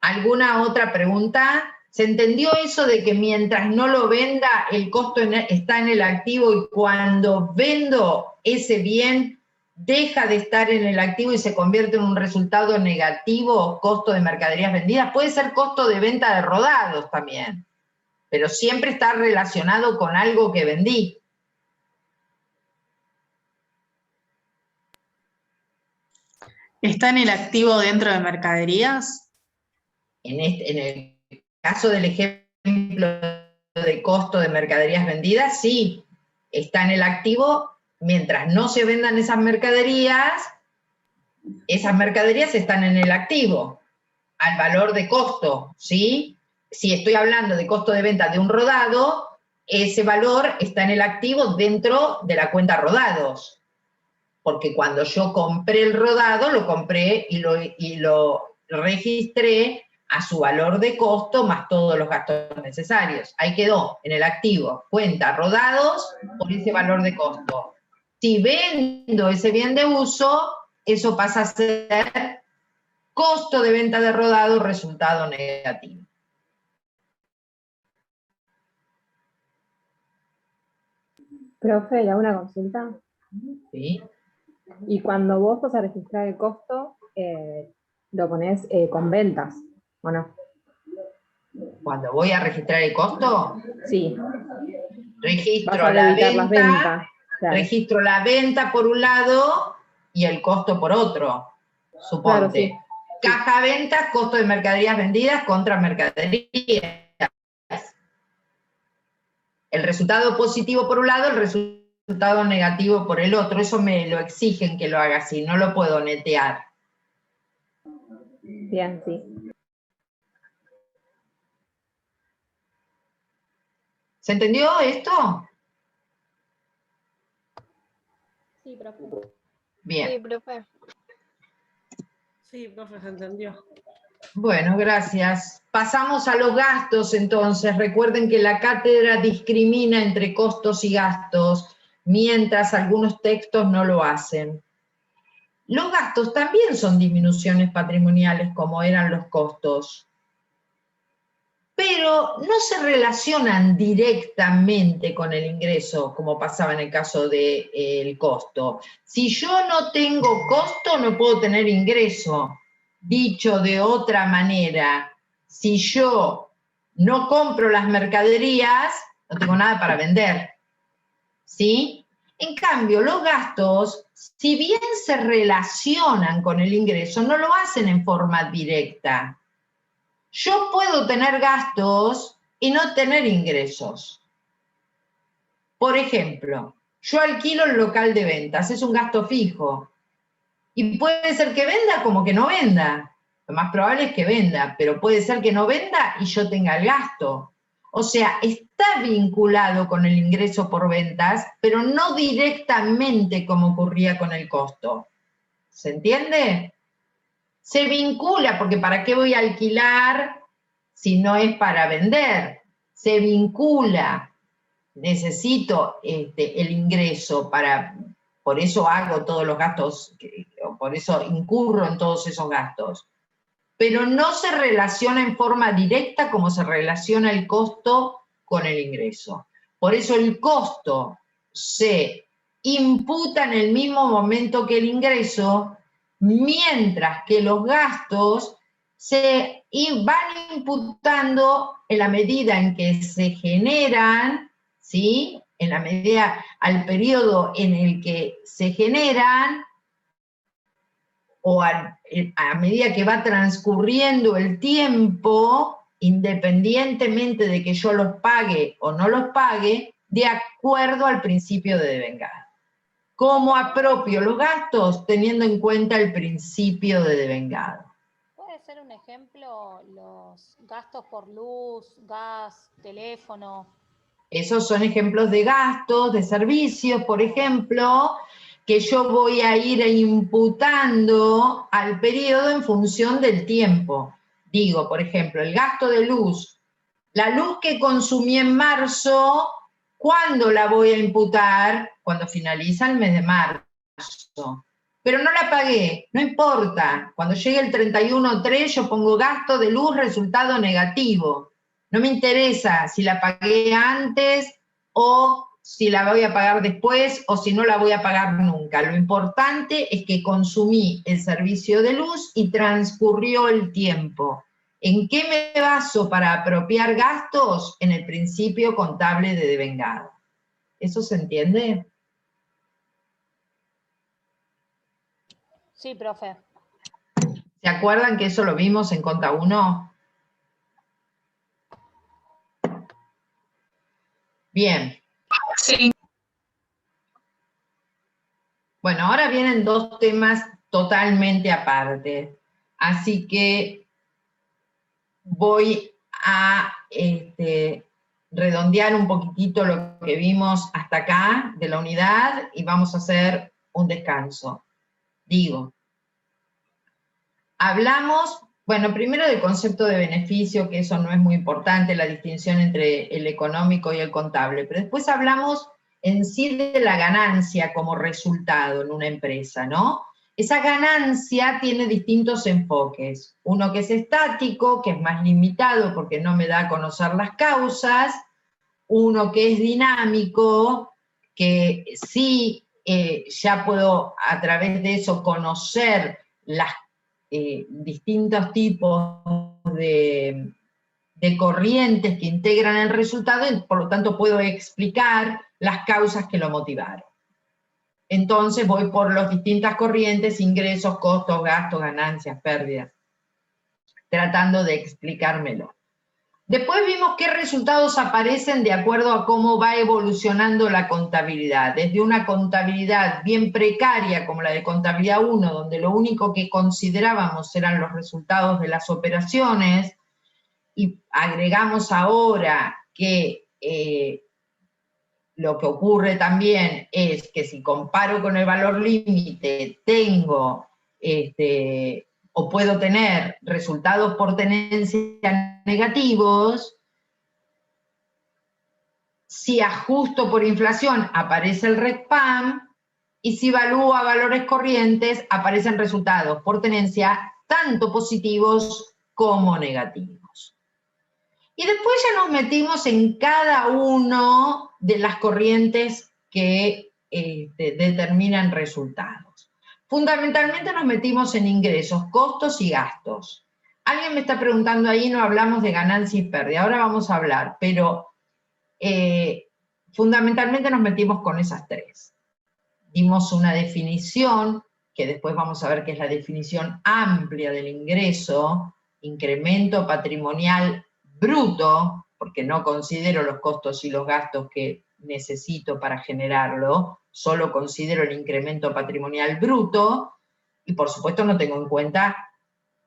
¿Alguna otra pregunta? ¿Se entendió eso de que mientras no lo venda, el costo está en el activo y cuando vendo ese bien, deja de estar en el activo y se convierte en un resultado negativo, costo de mercaderías vendidas? Puede ser costo de venta de rodados también, pero siempre está relacionado con algo que vendí. ¿Está en el activo dentro de mercaderías? En el caso del ejemplo de costo de mercaderías vendidas, sí, está en el activo. Mientras no se vendan esas mercaderías están en el activo, al valor de costo, ¿sí? Si estoy hablando de costo de venta de un rodado, ese valor está en el activo dentro de la cuenta rodados, porque cuando yo compré el rodado, lo compré y lo registré a su valor de costo más todos los gastos necesarios. Ahí quedó, en el activo, cuenta rodados por ese valor de costo. Si vendo ese bien de uso, eso pasa a ser costo de venta de rodado, resultado negativo. Profe, ¿y hago una consulta? ¿Sí? Y cuando vos vas a registrar el costo, lo pones con ventas, ¿o no? Cuando voy a registrar el costo, sí. Registro la venta, claro. Registro la venta por un lado y el costo por otro, suponte. Claro, sí. Caja ventas, costo de mercaderías vendidas contra mercaderías. El resultado positivo por un lado, el resultado negativo por el otro. Eso me lo exigen que lo haga así, no lo puedo netear. Bien, sí. ¿Se entendió esto? Sí, profe. Bien. Sí, profe. Sí, profe, se entendió. Bueno, gracias. Pasamos a los gastos entonces. Recuerden que la cátedra discrimina entre costos y gastos, mientras algunos textos no lo hacen. Los gastos también son disminuciones patrimoniales como eran los costos, pero no se relacionan directamente con el ingreso, como pasaba en el caso del costo. Si yo no tengo costo, no puedo tener ingreso. Dicho de otra manera, si yo no compro las mercaderías, no tengo nada para vender, ¿sí? En cambio, los gastos, si bien se relacionan con el ingreso, no lo hacen en forma directa. Yo puedo tener gastos y no tener ingresos. Por ejemplo, yo alquilo el local de ventas, es un gasto fijo. Y puede ser que venda como que no venda. Lo más probable es que venda, pero puede ser que no venda y yo tenga el gasto. O sea, está vinculado con el ingreso por ventas, pero no directamente como ocurría con el costo. ¿Se entiende? Se vincula, porque ¿para qué voy a alquilar si no es para vender? Se vincula. Necesito el ingreso para... Por eso hago todos los gastos, por eso incurro en todos esos gastos. Pero no se relaciona en forma directa como se relaciona el costo con el ingreso. Por eso el costo se imputa en el mismo momento que el ingreso, mientras que los gastos se van imputando en la medida en que se generan, ¿sí? En la medida, al periodo en el que se generan, o a medida que va transcurriendo el tiempo, independientemente de que yo los pague o no los pague, de acuerdo al principio de devengado. ¿Cómo apropio los gastos? Teniendo en cuenta el principio de devengado. ¿Puede ser un ejemplo los gastos por luz, gas, teléfono? Esos son ejemplos de gastos, de servicios, por ejemplo, que yo voy a ir imputando al periodo en función del tiempo. Digo, por ejemplo, el gasto de luz. La luz que consumí en marzo, ¿cuándo la voy a imputar? Cuando finaliza el mes de marzo. Pero no la pagué, no importa. Cuando llegue el 31/3 yo pongo gasto de luz, resultado negativo. No me interesa si la pagué antes o si la voy a pagar después o si no la voy a pagar nunca. Lo importante es que consumí el servicio de luz y transcurrió el tiempo. ¿En qué me baso para apropiar gastos? En el principio contable de devengado. ¿Eso se entiende? Sí, profe. ¿Se acuerdan que eso lo vimos en Conta 1? Bien. Sí. Bueno, ahora vienen dos temas totalmente aparte. Así que voy a redondear un poquitito lo que vimos hasta acá de la unidad y vamos a hacer un descanso. Digo, hablamos, bueno, primero del concepto de beneficio, que eso no es muy importante, la distinción entre el económico y el contable, pero después hablamos en sí de la ganancia como resultado en una empresa, ¿no? Esa ganancia tiene distintos enfoques. Uno que es estático, que es más limitado porque no me da a conocer las causas. Uno que es dinámico, que sí ya puedo a través de eso conocer las distintos tipos de corrientes que integran el resultado y por lo tanto puedo explicar las causas que lo motivaron. Entonces voy por las distintas corrientes, ingresos, costos, gastos, ganancias, pérdidas. tratando de explicármelo. Después vimos qué resultados aparecen de acuerdo a cómo va evolucionando la contabilidad. Desde una contabilidad bien precaria, como la de contabilidad 1, donde lo único que considerábamos eran los resultados de las operaciones, y agregamos ahora que lo que ocurre también es que si comparo con el valor límite, tengo o puedo tener resultados por tenencia negativos. Si ajusto por inflación, aparece el RECPAM, y si evalúo a valores corrientes, aparecen resultados por tenencia tanto positivos como negativos. Y después ya nos metimos en cada uno de las corrientes que determinan resultados. Fundamentalmente nos metimos en ingresos, costos y gastos. Alguien me está preguntando ahí, no hablamos de ganancia y pérdida, ahora vamos a hablar, pero fundamentalmente nos metimos con esas tres. Dimos una definición, que después vamos a ver que es la definición amplia del ingreso, incremento patrimonial bruto, porque no considero los costos y los gastos que necesito para generarlo, solo considero el incremento patrimonial bruto, y por supuesto no tengo en cuenta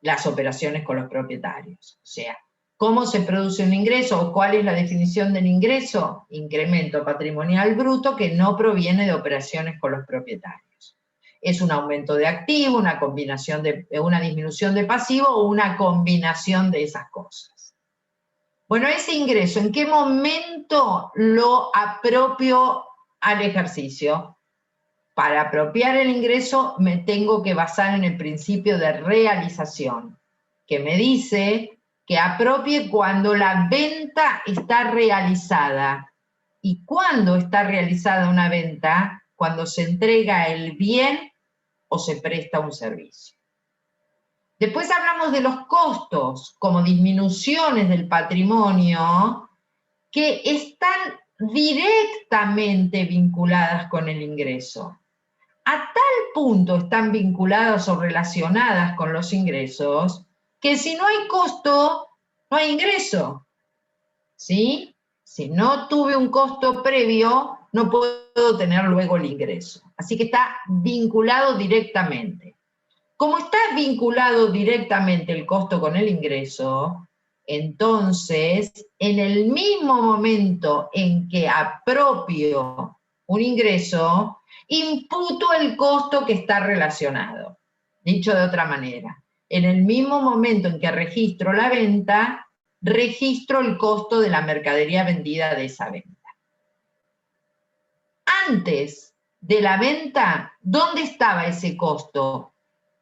las operaciones con los propietarios. O sea, ¿cómo se produce un ingreso o cuál es la definición del ingreso? Incremento patrimonial bruto que no proviene de operaciones con los propietarios. Es un aumento de activo, una combinación de una disminución de pasivo o una combinación de esas cosas. Bueno, ese ingreso, ¿en qué momento lo apropio al ejercicio? Para apropiar el ingreso me tengo que basar en el principio de realización, que me dice que apropie cuando la venta está realizada. ¿Y cuándo está realizada una venta? Cuando se entrega el bien o se presta un servicio. Después hablamos de los costos como disminuciones del patrimonio que están directamente vinculadas con el ingreso. A tal punto están vinculadas o relacionadas con los ingresos que si no hay costo, no hay ingreso. ¿Sí? Si no tuve un costo previo, no puedo tener luego el ingreso. Así que está vinculado directamente. Como está vinculado directamente el costo con el ingreso, entonces, en el mismo momento en que apropio un ingreso, imputo el costo que está relacionado. Dicho de otra manera, en el mismo momento en que registro la venta, registro el costo de la mercadería vendida de esa venta. Antes de la venta, ¿dónde estaba ese costo?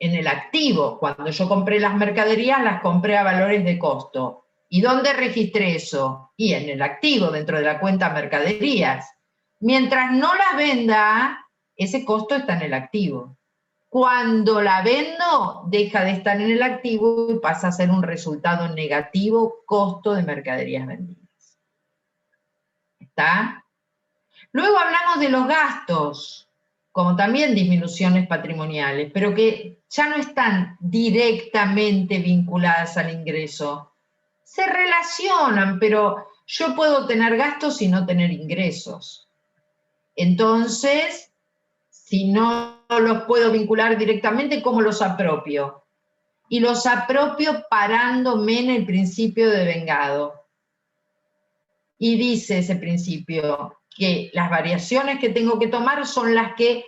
En el activo. Cuando yo compré las mercaderías, las compré a valores de costo. ¿Y dónde registré eso? Y en el activo, dentro de la cuenta mercaderías. Mientras no la venda, ese costo está en el activo. Cuando la vendo, deja de estar en el activo y pasa a ser un resultado negativo, costo de mercaderías vendidas. ¿Está? Luego hablamos de los gastos, como también disminuciones patrimoniales, pero que ya no están directamente vinculadas al ingreso. Se relacionan, pero yo puedo tener gastos y no tener ingresos. Entonces, si no los puedo vincular directamente, ¿cómo los apropio? Y los apropio parándome en el principio de vengado. Y dice ese principio que las variaciones que tengo que tomar son las que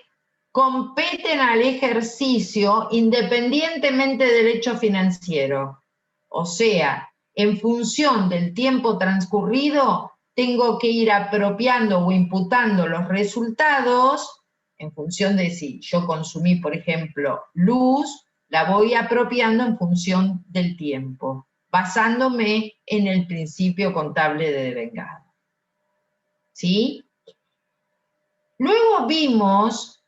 competen al ejercicio independientemente del hecho financiero. O sea, en función del tiempo transcurrido, tengo que ir apropiando o imputando los resultados, en función de si yo consumí, por ejemplo, luz, la voy apropiando en función del tiempo, basándome en el principio contable de devengado. ¿Sí? Luego vimos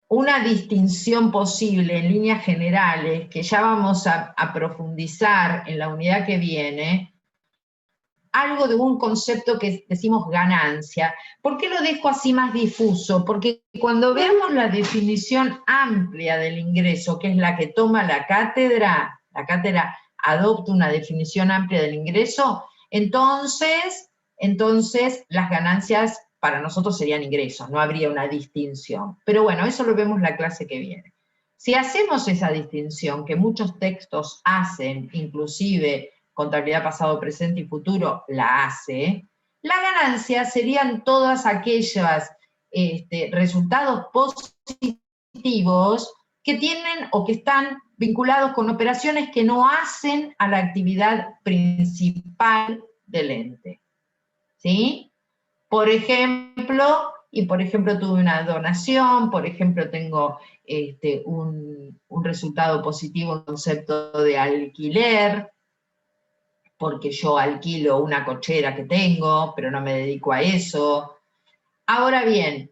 una distinción posible en líneas generales, que ya vamos a profundizar en la unidad que viene, algo de un concepto que decimos ganancia. ¿Por qué lo dejo así más difuso? Porque cuando veamos la definición amplia del ingreso, que es la que toma la cátedra adopto una definición amplia del ingreso, entonces las ganancias para nosotros serían ingresos, no habría una distinción. Pero bueno, eso lo vemos la clase que viene. Si hacemos esa distinción, que muchos textos hacen, inclusive contabilidad pasado, presente y futuro la hace, la ganancia serían todas aquellas resultados positivos que tienen o que están vinculados con operaciones que no hacen a la actividad principal del ente. ¿Sí? Por ejemplo, tuve una donación, por ejemplo tengo un resultado positivo en concepto de alquiler, porque yo alquilo una cochera que tengo, pero no me dedico a eso. Ahora bien,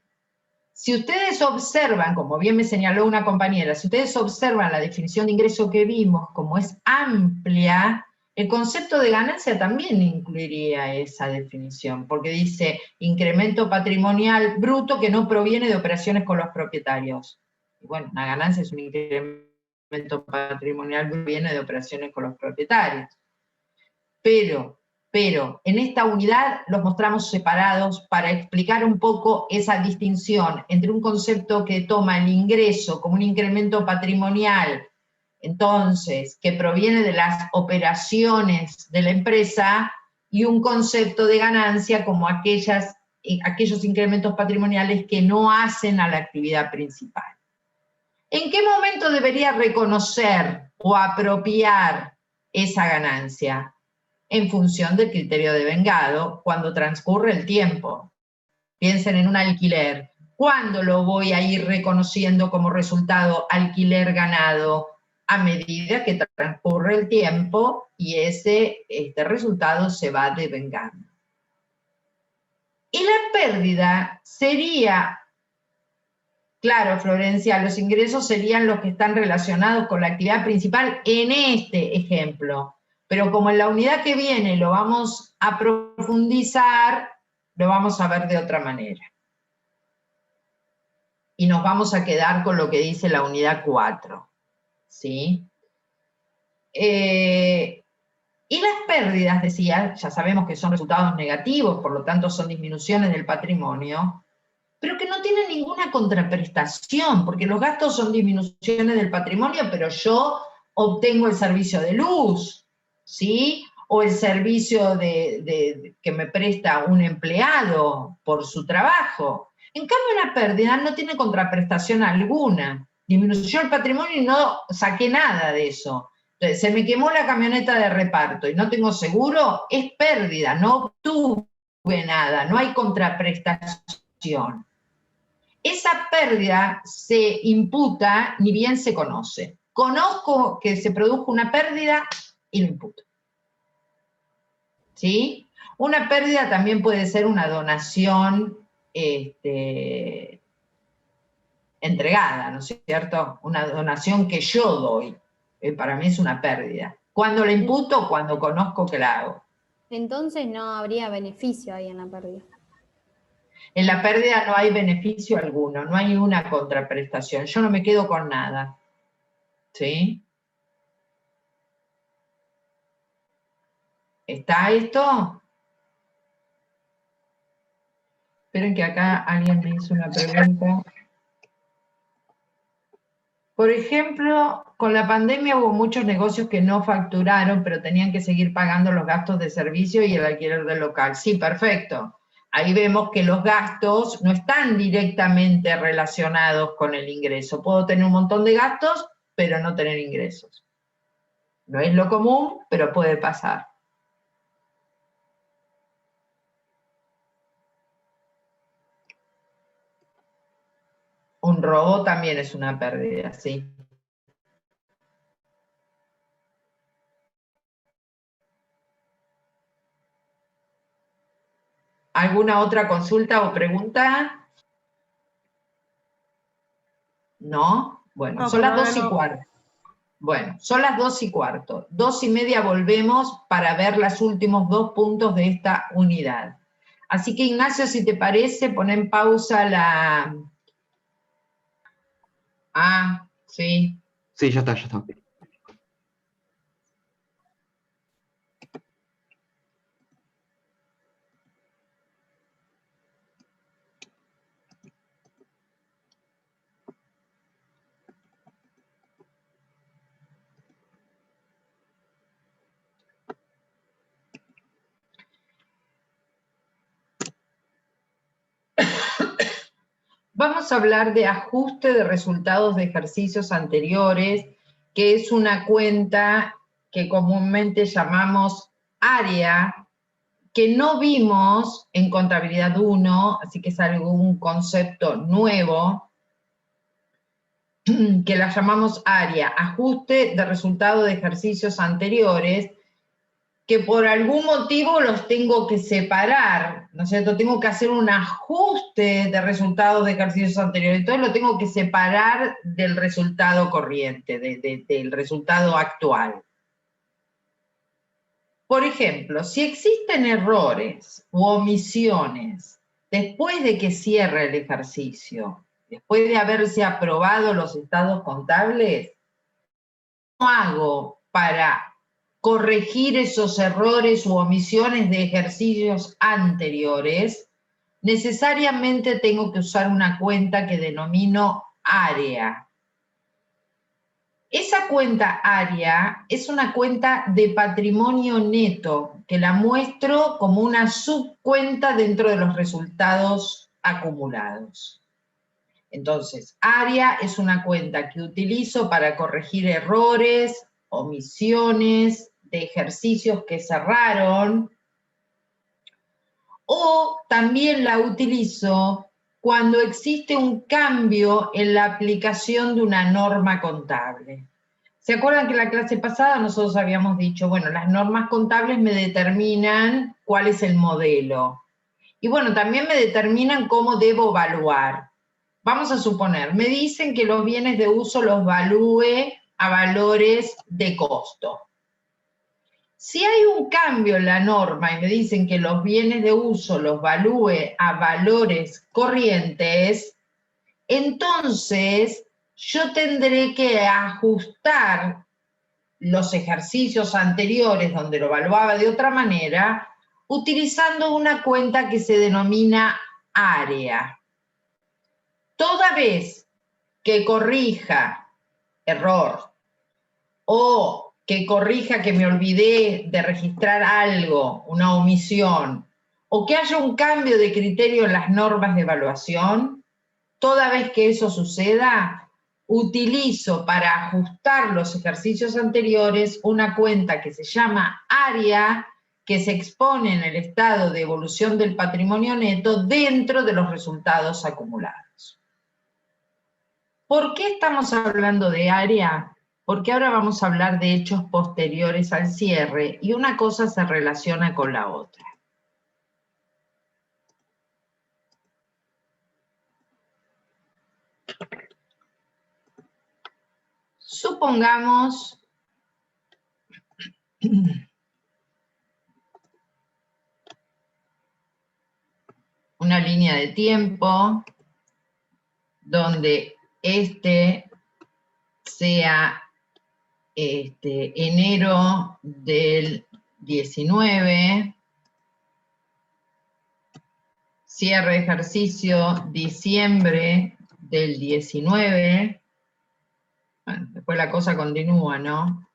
si ustedes observan, como bien me señaló una compañera, si ustedes observan la definición de ingreso que vimos, como es amplia, el concepto de ganancia también incluiría esa definición, porque dice incremento patrimonial bruto que no proviene de operaciones con los propietarios. Y bueno, una ganancia es un incremento patrimonial que proviene de operaciones con los propietarios. Pero en esta unidad los mostramos separados para explicar un poco esa distinción entre un concepto que toma el ingreso como un incremento patrimonial, entonces, que proviene de las operaciones de la empresa, y un concepto de ganancia como aquellos incrementos patrimoniales que no hacen a la actividad principal. ¿En qué momento debería reconocer o apropiar esa ganancia? En función del criterio de vengado, cuando transcurre el tiempo. Piensen en un alquiler. ¿Cuándo lo voy a ir reconociendo como resultado alquiler ganado? A medida que transcurre el tiempo y este resultado se va devengando. Y la pérdida sería, claro, Florencia, los ingresos serían los que están relacionados con la actividad principal en este ejemplo. Pero como en la unidad que viene lo vamos a profundizar, lo vamos a ver de otra manera. Y nos vamos a quedar con lo que dice la unidad 4. ¿Sí? Y las pérdidas, decía, ya sabemos que son resultados negativos, por lo tanto son disminuciones del patrimonio, pero que no tienen ninguna contraprestación, porque los gastos son disminuciones del patrimonio, pero yo obtengo el servicio de luz, ¿sí? O el servicio que me presta un empleado por su trabajo. En cambio, la pérdida no tiene contraprestación alguna. Disminuyó el patrimonio y no saqué nada de eso. Entonces, se me quemó la camioneta de reparto y no tengo seguro, es pérdida, no obtuve nada, no hay contraprestación. Esa pérdida se imputa ni bien se conoce. Conozco que se produjo una pérdida y lo imputo. ¿Sí? Una pérdida también puede ser una donación entregada, ¿no es cierto? Una donación que yo doy. Para mí es una pérdida. ¿Cuándo la imputo? Cuando conozco que la hago. Entonces no habría beneficio ahí en la pérdida. En la pérdida no hay beneficio alguno, no hay una contraprestación. Yo no me quedo con nada. ¿Sí? ¿Está esto? Esperen que acá alguien me hizo una pregunta. Por ejemplo, con la pandemia hubo muchos negocios que no facturaron, pero tenían que seguir pagando los gastos de servicio y el alquiler del local. Sí, perfecto. Ahí vemos que los gastos no están directamente relacionados con el ingreso. Puedo tener un montón de gastos, pero no tener ingresos. No es lo común, pero puede pasar. Un robo también es una pérdida, sí. ¿Alguna otra consulta o pregunta? ¿No? Bueno, No, son las por 2:15. Bueno, son las 2:15. 2:30 volvemos para ver los últimos 2 puntos de esta unidad. Así que, Ignacio, si te parece, pon en pausa la... Ah, sí. Sí, ya está, ya está. vamos a hablar de ajuste de resultados de ejercicios anteriores, que es una cuenta que comúnmente llamamos área, que no vimos en Contabilidad 1, así que es algún concepto nuevo, que la llamamos área, ajuste de resultados de ejercicios anteriores, que por algún motivo los tengo que separar, ¿no es cierto? Tengo que hacer un ajuste de resultados de ejercicios anteriores, entonces lo tengo que separar del resultado corriente, del resultado actual. Por ejemplo, si existen errores u omisiones después de que cierre el ejercicio, después de haberse aprobado los estados contables, ¿cómo hago para corregir esos errores u omisiones de ejercicios anteriores? Necesariamente tengo que usar una cuenta que denomino área. Esa cuenta área es una cuenta de patrimonio neto, que la muestro como una subcuenta dentro de los resultados acumulados. Entonces, área es una cuenta que utilizo para corregir errores, omisiones de ejercicios que cerraron, o también la utilizo cuando existe un cambio en la aplicación de una norma contable. ¿Se acuerdan que en la clase pasada nosotros habíamos dicho, bueno, las normas contables me determinan cuál es el modelo? Y bueno, también me determinan cómo debo evaluar. Vamos a suponer, me dicen que los bienes de uso los valúe a valores de costo. Si hay un cambio en la norma y me dicen que los bienes de uso los valúe a valores corrientes, entonces yo tendré que ajustar los ejercicios anteriores donde lo evaluaba de otra manera, utilizando una cuenta que se denomina área. Toda vez que corrija error o que corrija que me olvidé de registrar algo, una omisión, o que haya un cambio de criterio en las normas de evaluación, toda vez que eso suceda, utilizo para ajustar los ejercicios anteriores una cuenta que se llama área, que se expone en el estado de evolución del patrimonio neto dentro de los resultados acumulados. ¿Por qué estamos hablando de área? Porque ahora vamos a hablar de hechos posteriores al cierre y una cosa se relaciona con la otra. Supongamos una línea de tiempo donde este sea enero del 19, cierre de ejercicio diciembre del 19, bueno, después la cosa continúa, ¿no?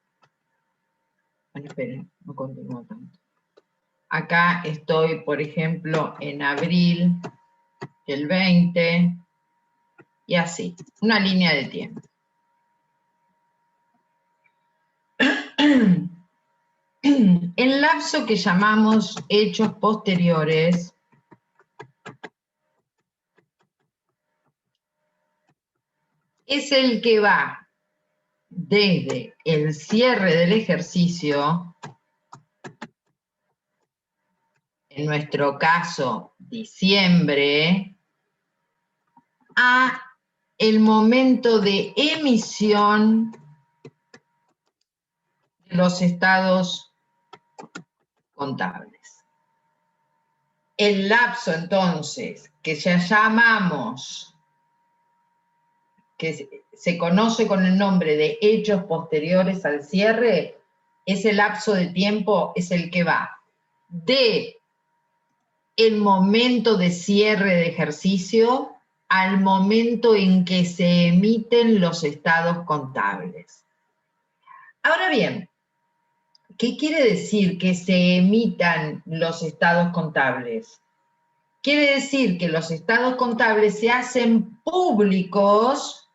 Bueno, esperen, no continúa tanto. Acá estoy, por ejemplo, en abril del 20, y así, una línea de tiempo. El lapso que llamamos hechos posteriores es el que va desde el cierre del ejercicio, en nuestro caso diciembre, a el momento de emisión de los estados contables. El lapso, entonces, que ya llamamos, que se conoce con el nombre de hechos posteriores al cierre, ese lapso de tiempo es el que va de el momento de cierre de ejercicio al momento en que se emiten los estados contables. Ahora bien, ¿qué quiere decir que se emitan los estados contables? quiere decir que los estados contables se hacen públicos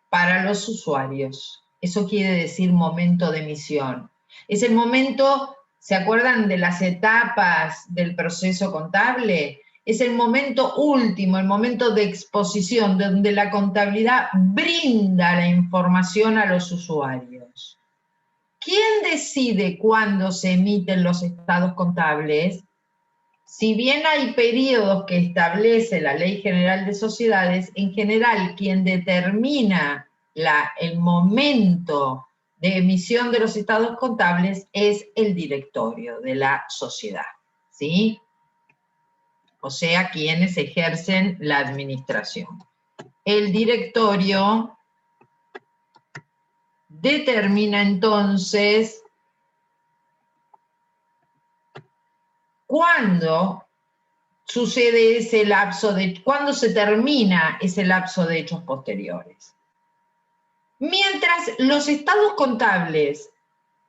para los usuarios. Eso quiere decir momento de emisión. Es el momento, ¿se acuerdan de las etapas del proceso contable? Es el momento último, el momento de exposición, donde la contabilidad brinda la información a los usuarios. ¿Quién decide cuándo se emiten los estados contables? Si bien hay periodos que establece la Ley General de Sociedades, en general quien determina el momento de emisión de los estados contables es el directorio de la sociedad, ¿sí? O sea, quienes ejercen la administración. El directorio determina entonces cuándo sucede ese lapso cuándo se termina ese lapso de hechos posteriores. Mientras los estados contables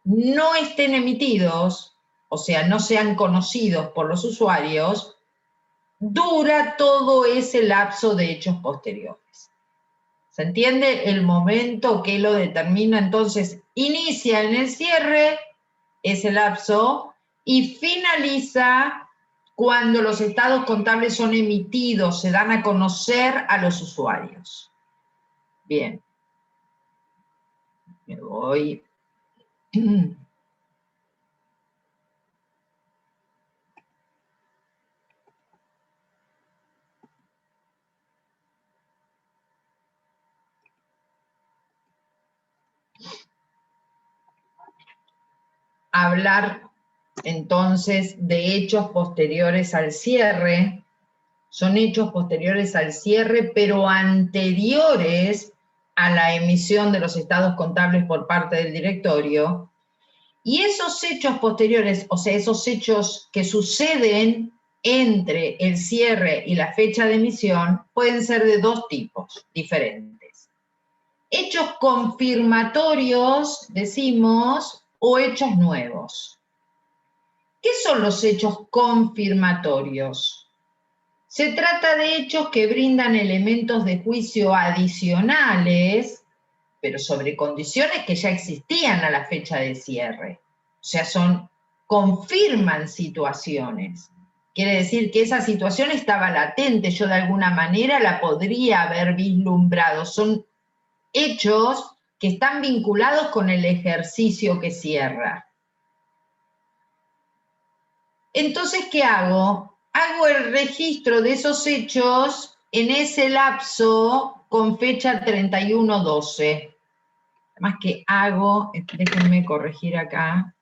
no estén emitidos, o sea, no sean conocidos por los usuarios, dura todo ese lapso de hechos posteriores. ¿Se entiende? El momento que lo determina, entonces, inicia en el cierre ese lapso y finaliza cuando los estados contables son emitidos, se dan a conocer a los usuarios. Bien. Me voy. Hablar entonces de hechos posteriores al cierre. Son hechos posteriores al cierre, pero anteriores a la emisión de los estados contables por parte del directorio. Y esos hechos posteriores, o sea, esos hechos que suceden entre el cierre y la fecha de emisión, pueden ser de dos tipos diferentes. Hechos confirmatorios, decimos, o hechos nuevos. ¿Qué son los hechos confirmatorios? Se trata de hechos que brindan elementos de juicio adicionales, pero sobre condiciones que ya existían a la fecha de cierre. O sea, confirman situaciones. Quiere decir que esa situación estaba latente, yo de alguna manera la podría haber vislumbrado. Son hechos que están vinculados con el ejercicio que cierra. Entonces, ¿qué hago? Hago el registro de esos hechos en ese lapso con fecha 31/12. Además que hago, déjenme corregir acá.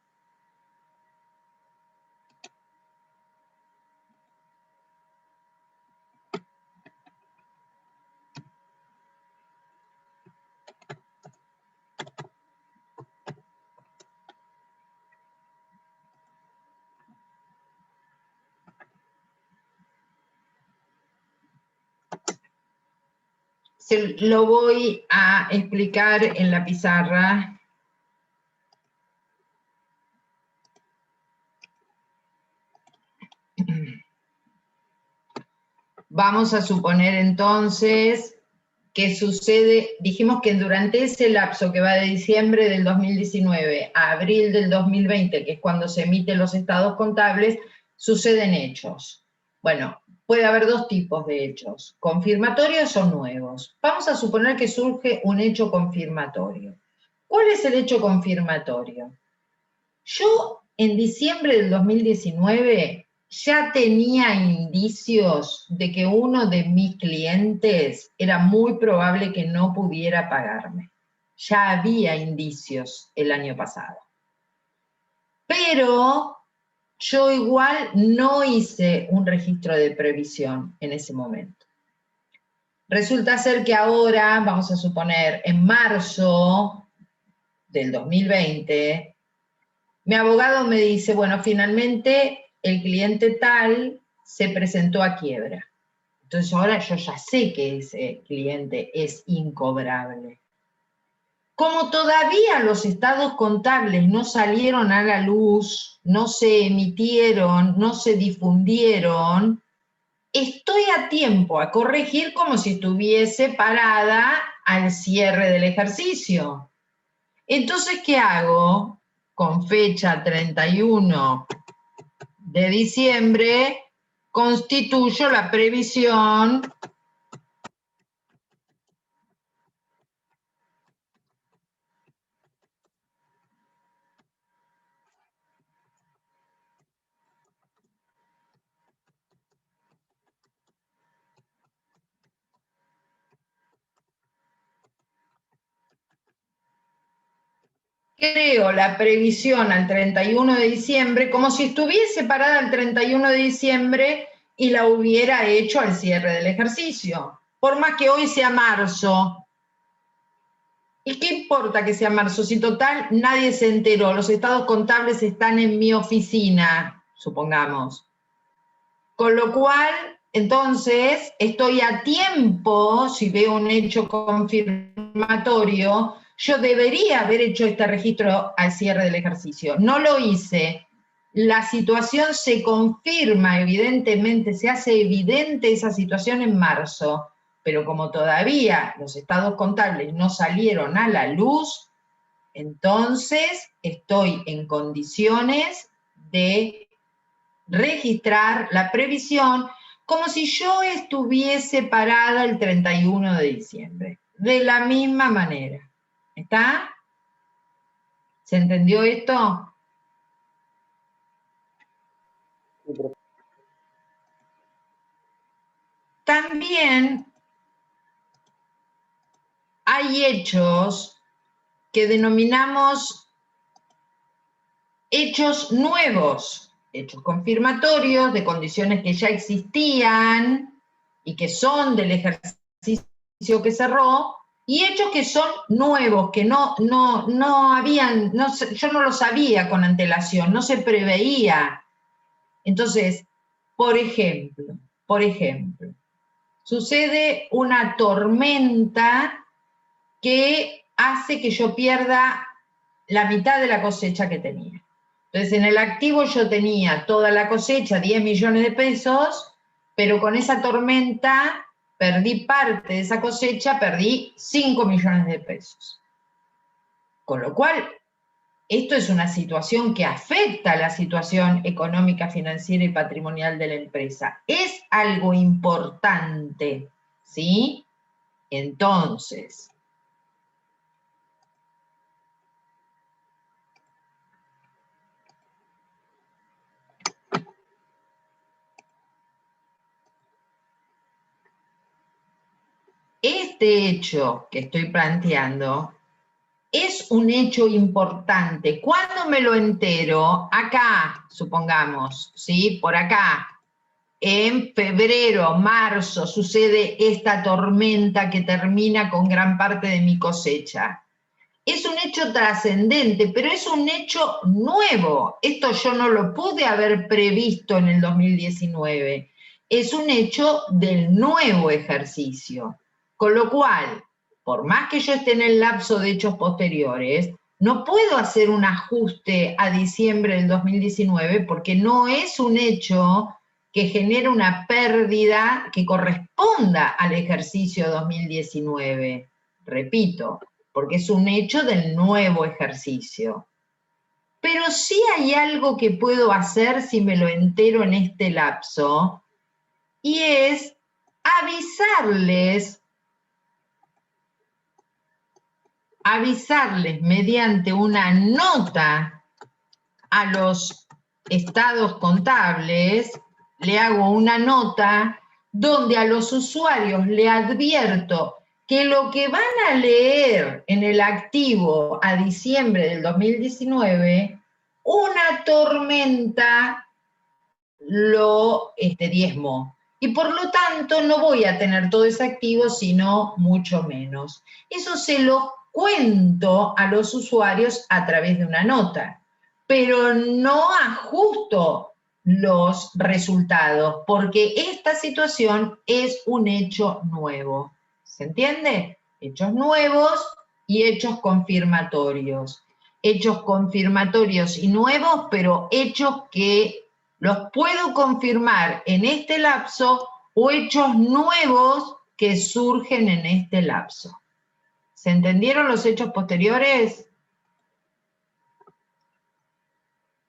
Se lo voy a explicar en la pizarra. Vamos a suponer entonces que sucede, dijimos que durante ese lapso que va de diciembre del 2019 a abril del 2020, que es cuando se emiten los estados contables, suceden hechos. Bueno, puede haber dos tipos de hechos, confirmatorios o nuevos. Vamos a suponer que surge un hecho confirmatorio. ¿Cuál es el hecho confirmatorio? Yo en diciembre del 2019 ya tenía indicios de que uno de mis clientes era muy probable que no pudiera pagarme. Ya había indicios el año pasado. Pero yo igual no hice un registro de previsión en ese momento. Resulta ser que ahora, vamos a suponer, en marzo del 2020, mi abogado me dice, bueno, finalmente el cliente tal se presentó a quiebra. Entonces ahora yo ya sé que ese cliente es incobrable. Como todavía los estados contables no salieron a la luz, no se emitieron, no se difundieron, estoy a tiempo a corregir como si estuviese parada al cierre del ejercicio. Entonces, ¿qué hago? Con fecha 31 de diciembre, constituyo la previsión creo la previsión al 31 de diciembre como si estuviese parada el 31 de diciembre y la hubiera hecho al cierre del ejercicio. Por más que hoy sea marzo. ¿Y qué importa que sea marzo? Si total nadie se enteró, los estados contables están en mi oficina, supongamos. Con lo cual, entonces, estoy a tiempo, si veo un hecho confirmatorio, yo debería haber hecho este registro al cierre del ejercicio. No lo hice. La situación se confirma, evidentemente, se hace evidente esa situación en marzo, pero como todavía los estados contables no salieron a la luz, entonces estoy en condiciones de registrar la previsión como si yo estuviese parada el 31 de diciembre. De la misma manera. ¿Está? ¿Se entendió esto? También hay hechos que denominamos hechos nuevos, hechos confirmatorios de condiciones que ya existían y que son del ejercicio que cerró, y hechos que son nuevos, que no habían, yo no lo sabía con antelación, no se preveía. Entonces, por ejemplo, sucede una tormenta que hace que yo pierda la mitad de la cosecha que tenía. Entonces, en el activo yo tenía toda la cosecha, 10 millones de pesos, pero con esa tormenta perdí parte de esa cosecha, perdí 5 millones de pesos. Con lo cual, esto es una situación que afecta a la situación económica, financiera y patrimonial de la empresa. Es algo importante, ¿sí? Entonces, este hecho que estoy planteando es un hecho importante. ¿Cuándo me lo entero? Acá, supongamos, ¿sí? Por acá. En febrero, marzo, sucede esta tormenta que termina con gran parte de mi cosecha. Es un hecho trascendente, pero es un hecho nuevo. Esto yo no lo pude haber previsto en el 2019. Es un hecho del nuevo ejercicio. Con lo cual, por más que yo esté en el lapso de hechos posteriores, no puedo hacer un ajuste a diciembre del 2019 porque no es un hecho que genere una pérdida que corresponda al ejercicio 2019. Repito, porque es un hecho del nuevo ejercicio. Pero sí hay algo que puedo hacer si me lo entero en este lapso, y es avisarles mediante una nota a los estados contables, le hago una nota donde a los usuarios le advierto que lo que van a leer en el activo a diciembre del 2019, una tormenta lo diezmó. Y por lo tanto no voy a tener todo ese activo, sino mucho menos. Eso se lo cuento a los usuarios a través de una nota, pero no ajusto los resultados, porque esta situación es un hecho nuevo. ¿Se entiende? Hechos nuevos y hechos confirmatorios. Hechos confirmatorios y nuevos, pero hechos que los puedo confirmar en este lapso o hechos nuevos que surgen en este lapso. ¿Se entendieron los hechos posteriores?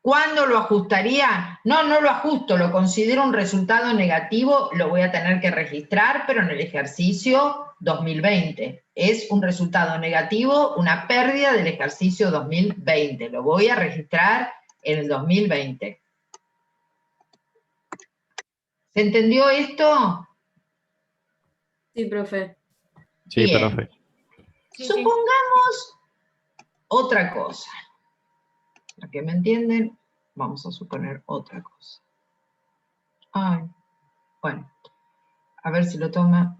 ¿Cuándo lo ajustaría? No, no lo ajusto, lo considero un resultado negativo, lo voy a tener que registrar, pero en el ejercicio 2020. Es un resultado negativo, una pérdida del ejercicio 2020. Lo voy a registrar en el 2020. ¿Se entendió esto? Sí, profe. Sí, Bien. profe. Supongamos otra cosa. Para que me entienden, vamos a suponer otra cosa. Ay, bueno, a ver si lo toma.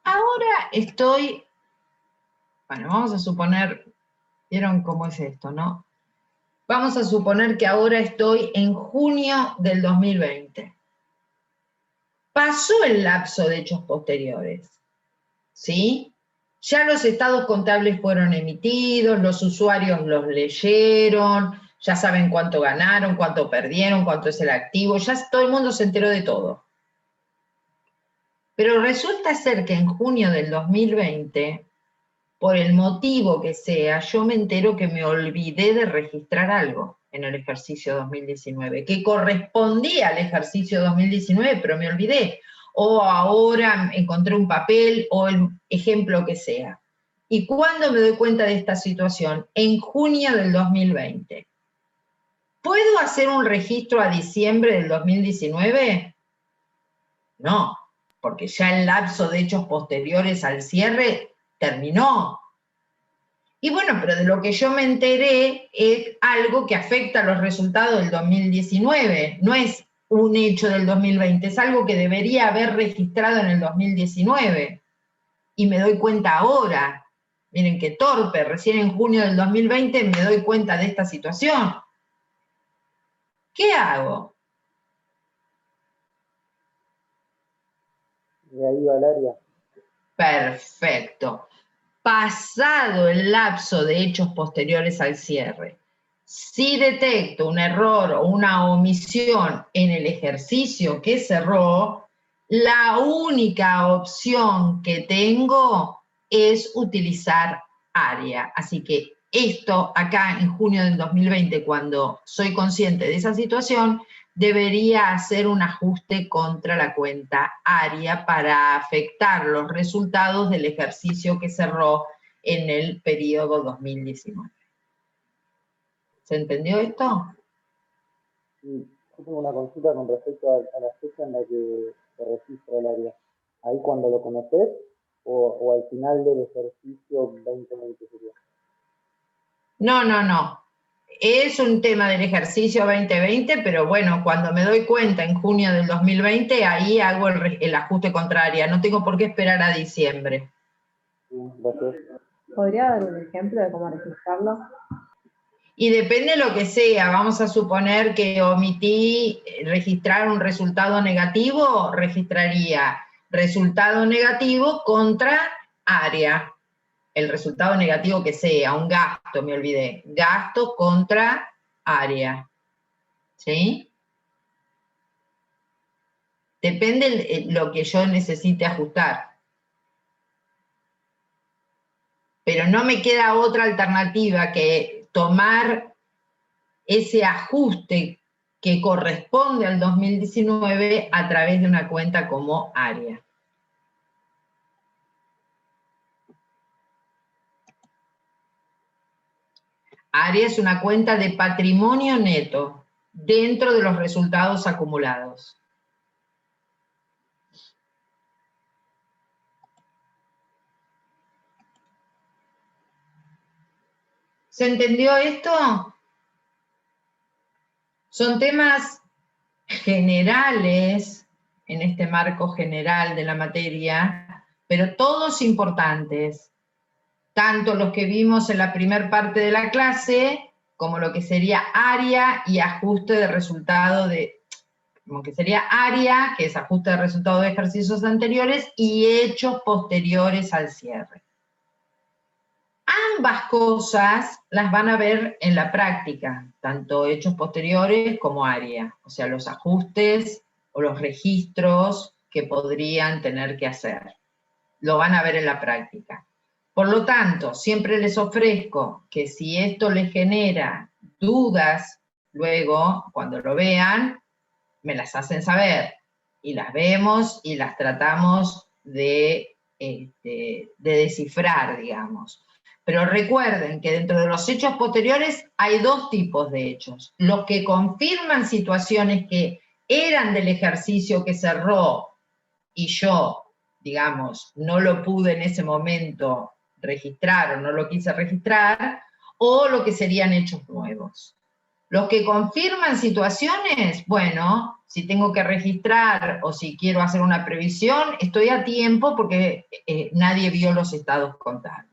Ahora estoy, bueno, vamos a suponer, ¿vieron cómo es esto, no? Vamos a suponer que ahora estoy en junio del 2020. Pasó el lapso de hechos posteriores, ¿sí? Ya los estados contables fueron emitidos, los usuarios los leyeron, ya saben cuánto ganaron, cuánto perdieron, cuánto es el activo, ya todo el mundo se enteró de todo. Pero resulta ser que en junio del 2020, por el motivo que sea, yo me entero que me olvidé de registrar algo en el ejercicio 2019, que correspondía al ejercicio 2019, pero me olvidé. O ahora encontré un papel, o el ejemplo que sea. ¿Y cuándo me doy cuenta de esta situación? En junio del 2020. ¿Puedo hacer un registro a diciembre del 2019? No, porque ya el lapso de hechos posteriores al cierre terminó. Y bueno, pero de lo que yo me enteré es algo que afecta a los resultados del 2019, no es un hecho del 2020, es algo que debería haber registrado en el 2019. Y me doy cuenta ahora. Miren qué torpe, recién en junio del 2020 me doy cuenta de esta situación. ¿Qué hago? De ahí va el área. Perfecto. Pasado el lapso de hechos posteriores al cierre, si detecto un error o una omisión en el ejercicio que cerró, la única opción que tengo es utilizar área. Así que esto acá en junio del 2020, cuando soy consciente de esa situación, debería hacer un ajuste contra la cuenta área para afectar los resultados del ejercicio que cerró en el periodo 2019. ¿Se entendió esto? Sí, yo tengo una consulta con respecto a la fecha en la que se registra el área. ¿Ahí cuando lo conoces o al final del ejercicio 2020 sería? No, no, no. Es un tema del ejercicio 2020, pero bueno, cuando me doy cuenta en junio del 2020, ahí hago el ajuste contra área. No tengo por qué esperar a diciembre. ¿Podría dar un ejemplo de cómo registrarlo? Y depende de lo que sea. Vamos a suponer que omití registrar un resultado negativo, registraría resultado negativo contra área. El resultado negativo que sea, un gasto, me olvidé. Gasto contra área. ¿Sí? Depende de lo que yo necesite ajustar. Pero no me queda otra alternativa que tomar ese ajuste que corresponde al 2019 a través de una cuenta como área. Área es una cuenta de patrimonio neto dentro de los resultados acumulados. ¿Se entendió esto? Son temas generales en este marco general de la materia, pero todos importantes. Tanto los que vimos en la primera parte de la clase, como lo que sería área y ajuste de resultado como que sería área, que es ajuste de resultado de ejercicios anteriores, y hechos posteriores al cierre. ambas cosas las van a ver en la práctica, tanto hechos posteriores como área, o sea, los ajustes o los registros que podrían tener que hacer. Lo van a ver en la práctica. Por lo tanto, siempre les ofrezco que si esto les genera dudas, luego, cuando lo vean, me las hacen saber, y las vemos y las tratamos de descifrar, digamos. Pero recuerden que dentro de los hechos posteriores hay dos tipos de hechos. Los que confirman situaciones que eran del ejercicio que cerró y yo, digamos, no lo pude en ese momento registrar o no lo quise registrar, o lo que serían hechos nuevos. Los que confirman situaciones, bueno, si tengo que registrar o si quiero hacer una previsión, estoy a tiempo porque nadie vio los estados contables.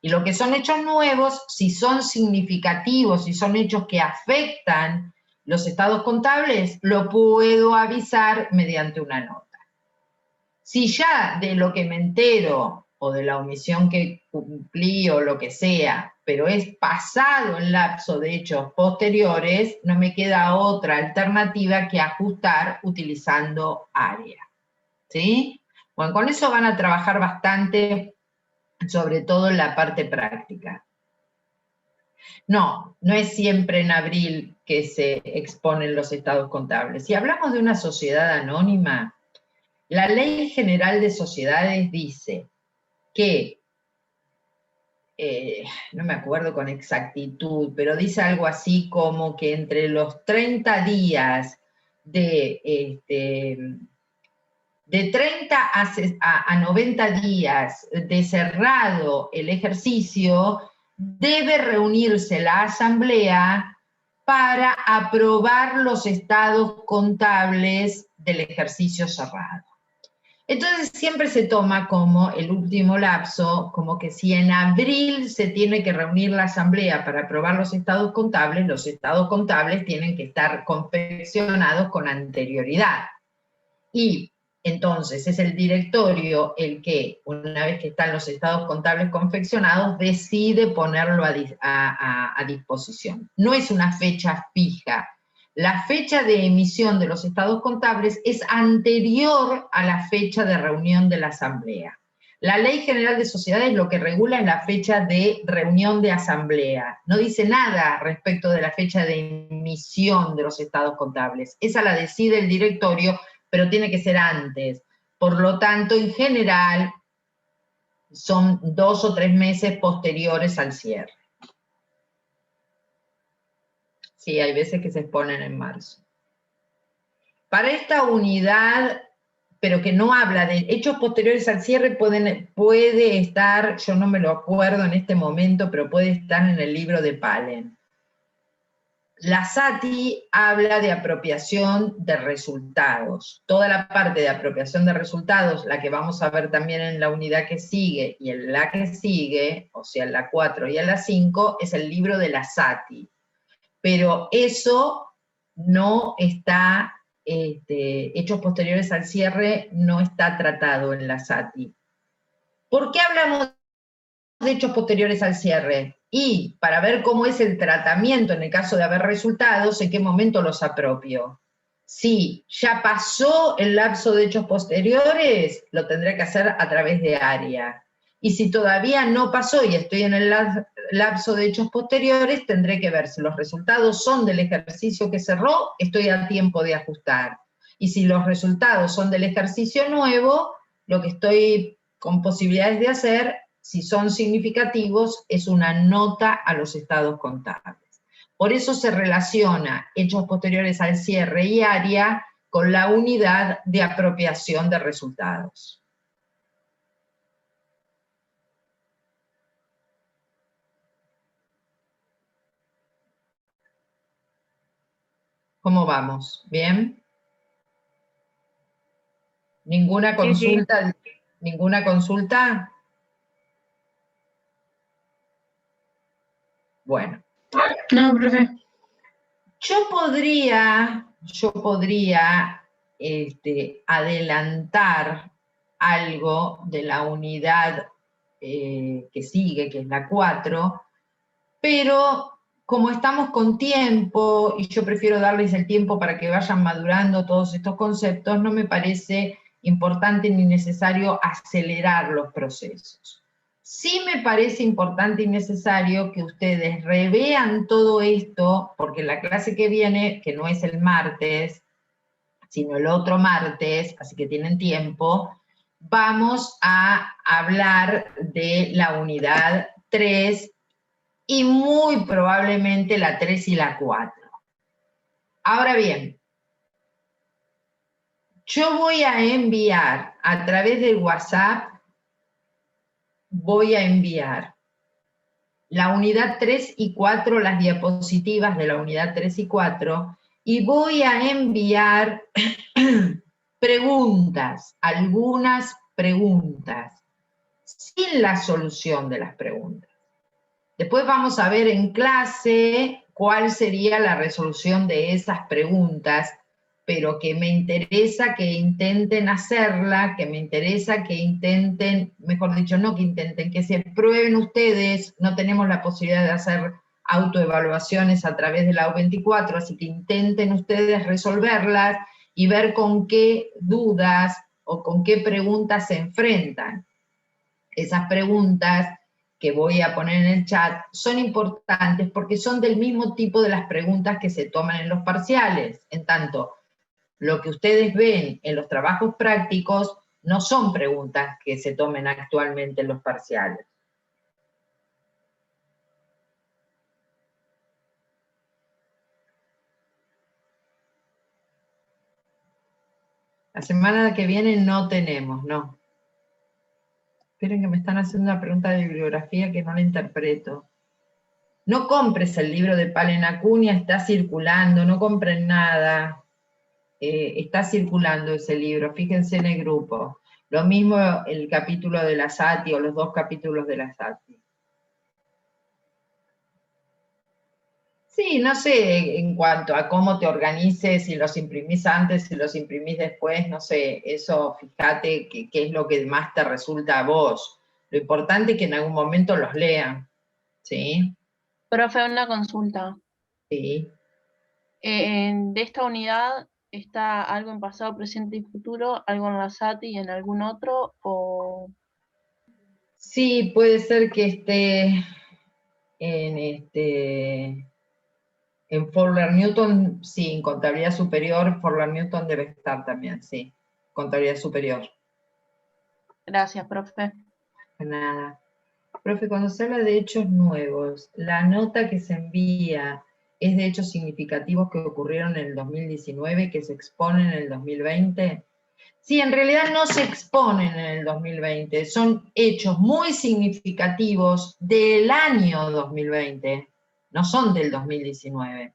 Y lo que son hechos nuevos, si son significativos, si son hechos que afectan los estados contables, lo puedo avisar mediante una nota. Si ya de lo que me entero, o de la omisión que cumplí o lo que sea, pero es pasado el lapso de hechos posteriores, no me queda otra alternativa que ajustar utilizando área. ¿Sí? Bueno, con eso van a trabajar bastante, sobre todo en la parte práctica. No es siempre en abril que se exponen los estados contables. Si hablamos de una sociedad anónima, la Ley General de Sociedades dice que, no me acuerdo con exactitud, pero dice algo así como que entre los 30 días de 30 a 90 días de cerrado el ejercicio, debe reunirse la asamblea para aprobar los estados contables del ejercicio cerrado. Entonces siempre se toma como el último lapso, como que si en abril se tiene que reunir la asamblea para aprobar los estados contables tienen que estar confeccionados con anterioridad. Y entonces es el directorio el que, una vez que están los estados contables confeccionados, decide ponerlo a disposición. No es una fecha fija. La fecha de emisión de los estados contables es anterior a la fecha de reunión de la asamblea. La Ley General de Sociedades lo que regula es la fecha de reunión de asamblea. No dice nada respecto de la fecha de emisión de los estados contables. Esa la decide el directorio, pero tiene que ser antes. Por lo tanto, en general, son 2 o 3 meses posteriores al cierre. Sí, hay veces que se exponen en marzo. Para esta unidad, pero que no habla de hechos posteriores al cierre, puede estar, yo no me lo acuerdo en este momento, pero puede estar en el libro de Palen. La SATI habla de apropiación de resultados. Toda la parte de apropiación de resultados, la que vamos a ver también en la unidad que sigue y en la que sigue, o sea, en la 4 y en la 5, es el libro de la SATI. Pero eso no está, hechos posteriores al cierre, no está tratado en la SATI. ¿Por qué hablamos de hechos posteriores al cierre? Y para ver cómo es el tratamiento en el caso de haber resultados, en qué momento los apropio. Si ya pasó el lapso de hechos posteriores, lo tendré que hacer a través de área. Y si todavía no pasó y estoy en el lapso de hechos posteriores, tendré que ver si los resultados son del ejercicio que cerró, estoy a tiempo de ajustar. Y si los resultados son del ejercicio nuevo, lo que estoy con posibilidades de hacer, si son significativos, es una nota a los estados contables. Por eso se relaciona hechos posteriores al cierre y área con la unidad de apropiación de resultados. ¿Cómo vamos? ¿Bien? ¿Ninguna consulta? Sí. ¿Ninguna consulta? Bueno. No, profe. Yo podría adelantar algo de la unidad que sigue, que es la 4, pero como estamos con tiempo, y yo prefiero darles el tiempo para que vayan madurando todos estos conceptos, no me parece importante ni necesario acelerar los procesos. Sí me parece importante y necesario que ustedes revean todo esto, porque la clase que viene, que no es el martes, sino el otro martes, así que tienen tiempo, vamos a hablar de la unidad 3 y muy probablemente la 3 y la 4. Ahora bien, yo voy a enviar a través del WhatsApp, voy a enviar la unidad 3 y 4, las diapositivas de la unidad 3 y 4, y voy a enviar preguntas, algunas preguntas, sin la solución de las preguntas. Después vamos a ver en clase cuál sería la resolución de esas preguntas, pero que me interesa que intenten hacerla, que me interesa que intenten, mejor dicho, no que intenten, que se prueben ustedes. No tenemos la posibilidad de hacer autoevaluaciones a través de la U24, así que intenten ustedes resolverlas y ver con qué dudas o con qué preguntas se enfrentan. Esas preguntas que voy a poner en el chat son importantes porque son del mismo tipo de las preguntas que se toman en los parciales. En tanto, lo que ustedes ven en los trabajos prácticos no son preguntas que se tomen actualmente en los parciales. La semana que viene no tenemos, no. Esperen que me están haciendo una pregunta de bibliografía que no la interpreto. No compres el libro de Palen Acuña, está circulando, no compren nada. Está circulando ese libro, fíjense en el grupo. Lo mismo el capítulo de la Sati, o los 2 capítulos de la Sati. Sí, no sé en cuanto a cómo te organices, si los imprimís antes, si los imprimís después, no sé, eso fíjate qué es lo que más te resulta a vos. Lo importante es que en algún momento los lean, ¿sí? Profe, una consulta. Sí. De esta unidad, ¿está algo en pasado, presente y futuro, algo en la SATI y en algún otro? O... Sí, puede ser que esté en Fowler-Newton, sí, en contabilidad superior, Fowler-Newton debe estar también, sí, contabilidad superior. Gracias, profe. De nada. Profe, cuando se habla de hechos nuevos, ¿la nota que se envía es de hechos significativos que ocurrieron en el 2019, que se exponen en el 2020? Sí, en realidad no se exponen en el 2020, son hechos muy significativos del año 2020, no son del 2019.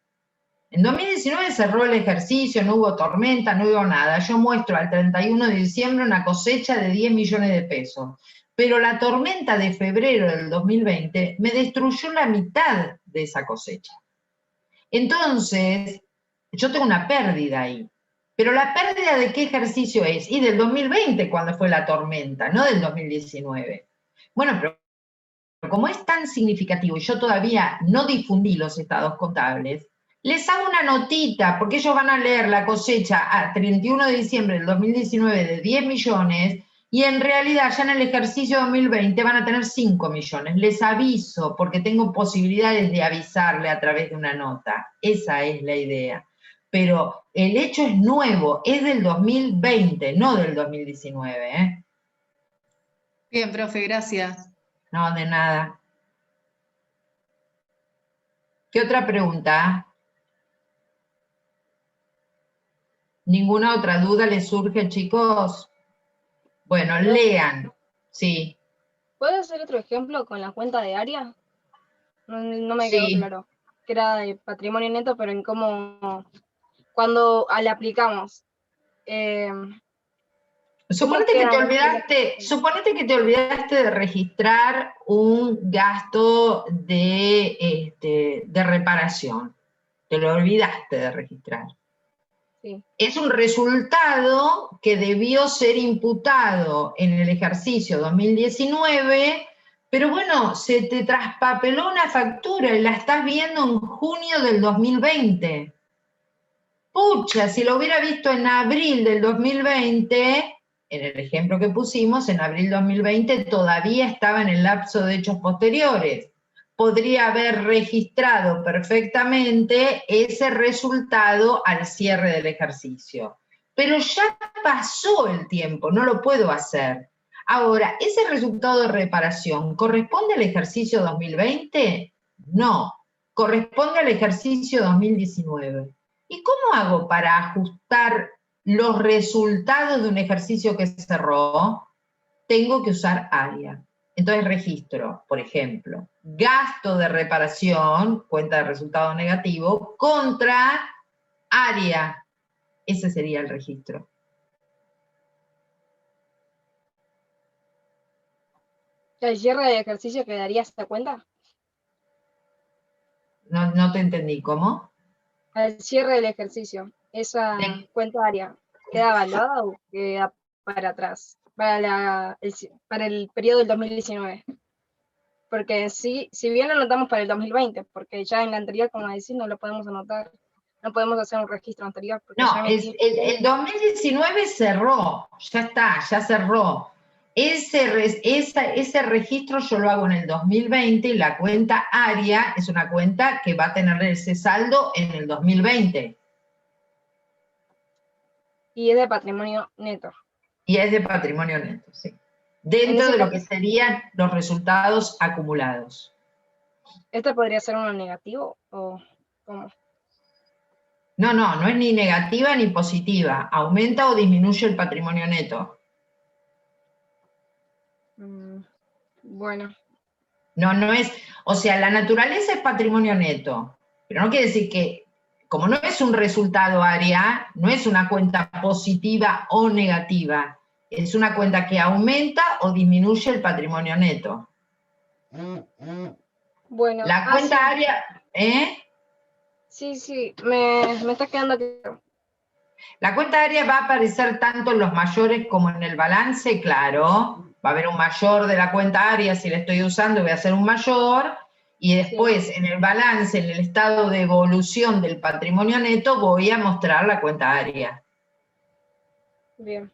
En 2019 cerró el ejercicio, no hubo tormenta, no hubo nada. Yo muestro al 31 de diciembre una cosecha de 10 millones de pesos. Pero la tormenta de febrero del 2020 me destruyó la mitad de esa cosecha. Entonces, yo tengo una pérdida ahí. Pero la pérdida ¿de qué ejercicio es? Y del 2020, cuando fue la tormenta, no del 2019. Bueno, pero como es tan significativo y yo todavía no difundí los estados contables, les hago una notita, porque ellos van a leer la cosecha a 31 de diciembre del 2019 de 10 millones, y en realidad ya en el ejercicio 2020 van a tener 5 millones. Les aviso, porque tengo posibilidades de avisarle a través de una nota. Esa es la idea. Pero el hecho es nuevo, es del 2020, no del 2019, ¿eh? Bien, profe, gracias. No, de nada. ¿Qué otra pregunta? ¿Ninguna otra duda les surge, chicos? Bueno, lean. Sí. ¿Puedes hacer otro ejemplo con la cuenta de área? No me quedó claro. Que era de patrimonio neto, pero en cómo, cuando la aplicamos. Suponete que te olvidaste de registrar un gasto de reparación. Te lo olvidaste de registrar. Sí. Es un resultado que debió ser imputado en el ejercicio 2019 Pero bueno, se te traspapeló una factura y la estás viendo en junio del 2020. Pucha, si lo hubiera visto en abril del 2020, en el ejemplo que pusimos, en abril 2020 todavía estaba en el lapso de hechos posteriores. Podría haber registrado perfectamente ese resultado al cierre del ejercicio. Pero ya pasó el tiempo, no lo puedo hacer. Ahora, ¿ese resultado de reparación corresponde al ejercicio 2020? No, corresponde al ejercicio 2019. ¿Y cómo hago para ajustar los resultados de un ejercicio que cerró? Tengo que usar área. Entonces registro, por ejemplo, gasto de reparación, cuenta de resultado negativo, contra área. Ese sería el registro. ¿El cierre de ejercicio quedaría esta cuenta? No te entendí, ¿cómo? Al cierre del ejercicio, esa cuenta área, ¿queda evaluada o queda para atrás? Para el periodo del 2019. Porque si bien lo anotamos para el 2020, porque ya en la anterior, como decís, no lo podemos anotar, no podemos hacer un registro anterior. No, el 2019 cerró, ya está, ya cerró. Ese registro yo lo hago en el 2020 y la cuenta área es una cuenta que va a tener ese saldo en el 2020. Y es de patrimonio neto. Y es de patrimonio neto, sí. Dentro de lo que serían los resultados acumulados. ¿Este podría ser uno negativo o cómo? No es ni negativa ni positiva. Aumenta o disminuye el patrimonio neto. Bueno. No es, o sea, la naturaleza es patrimonio neto, pero no quiere decir que, como no es un resultado área, no es una cuenta positiva o negativa, es una cuenta que aumenta o disminuye el patrimonio neto. Bueno. La cuenta área, Sí, me está quedando claro. La cuenta área va a aparecer tanto en los mayores como en el balance, claro. Va a haber un mayor de la cuenta área, si la estoy usando voy a hacer un mayor, y después en el balance, en el estado de evolución del patrimonio neto, voy a mostrar la cuenta área. Bien.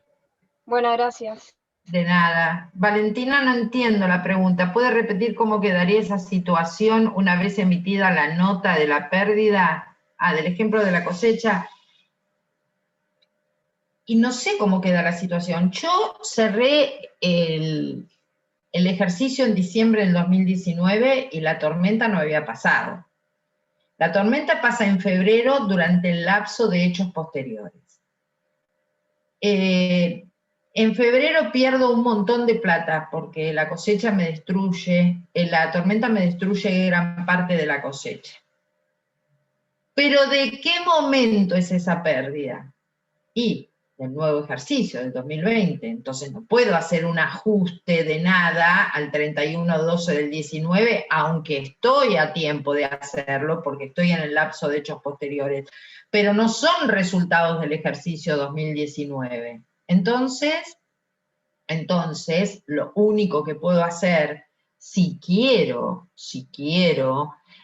Bueno, gracias. De nada. Valentina, no entiendo la pregunta. ¿Puede repetir cómo quedaría esa situación una vez emitida la nota de la pérdida? Del ejemplo de la cosecha. Y no sé cómo queda la situación. Yo cerré el ejercicio en diciembre del 2019 y la tormenta no había pasado. La tormenta pasa en febrero durante el lapso de hechos posteriores. En febrero pierdo un montón de plata porque la cosecha me destruye, la tormenta me destruye gran parte de la cosecha. Pero ¿de qué momento es esa pérdida? Y del nuevo ejercicio del 2020, entonces no puedo hacer un ajuste de nada al 31/12 del 19, aunque estoy a tiempo de hacerlo porque estoy en el lapso de hechos posteriores, pero no son resultados del ejercicio 2019. Entonces, lo único que puedo hacer, si quiero,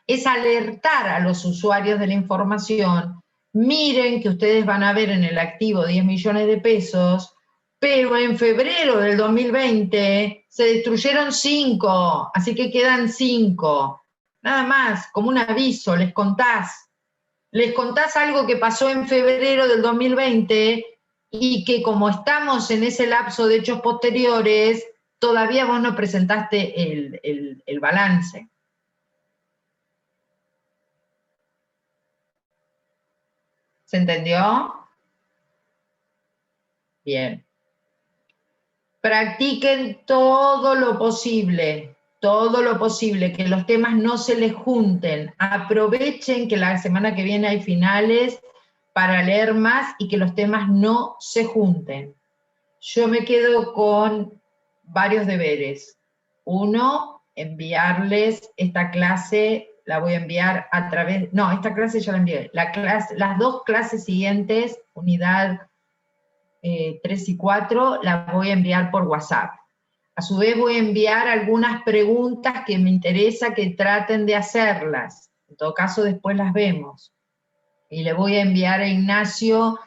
es alertar a los usuarios de la información. Miren que ustedes van a ver en el activo 10 millones de pesos, pero en febrero del 2020 se destruyeron 5, así que quedan 5. Nada más, como un aviso, les contás algo que pasó en febrero del 2020 y que como estamos en ese lapso de hechos posteriores, todavía vos no presentaste el balance. ¿Se entendió? Bien. Practiquen todo lo posible, que los temas no se les junten. Aprovechen que la semana que viene hay finales para leer más y que los temas no se junten. Yo me quedo con varios deberes. Uno, enviarles esta clase. La voy a enviar a través, no, esta clase ya la envié, las dos clases siguientes, unidad 3 y 4, las voy a enviar por WhatsApp. A su vez voy a enviar algunas preguntas que me interesa que traten de hacerlas. En todo caso, después las vemos. Y le voy a enviar a Ignacio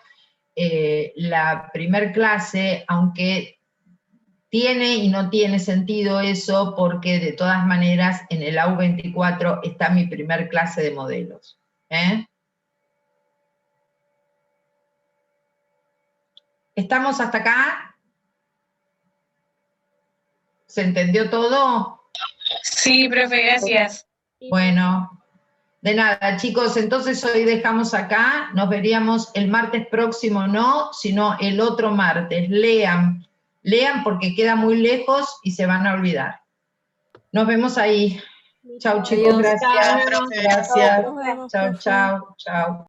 la primer clase, aunque tiene y no tiene sentido eso, porque de todas maneras en el AU24 está mi primer clase de modelos. ¿Estamos hasta acá? ¿Se entendió todo? Sí, profe, gracias. Bueno, de nada, chicos, entonces hoy dejamos acá, nos veríamos el martes próximo, no, sino el otro martes. Lean porque queda muy lejos y se van a olvidar. Nos vemos ahí. Chau, chicos, Adiós. gracias. Chao, profe. Gracias. Nos vemos, Chau, profe. chau, chau.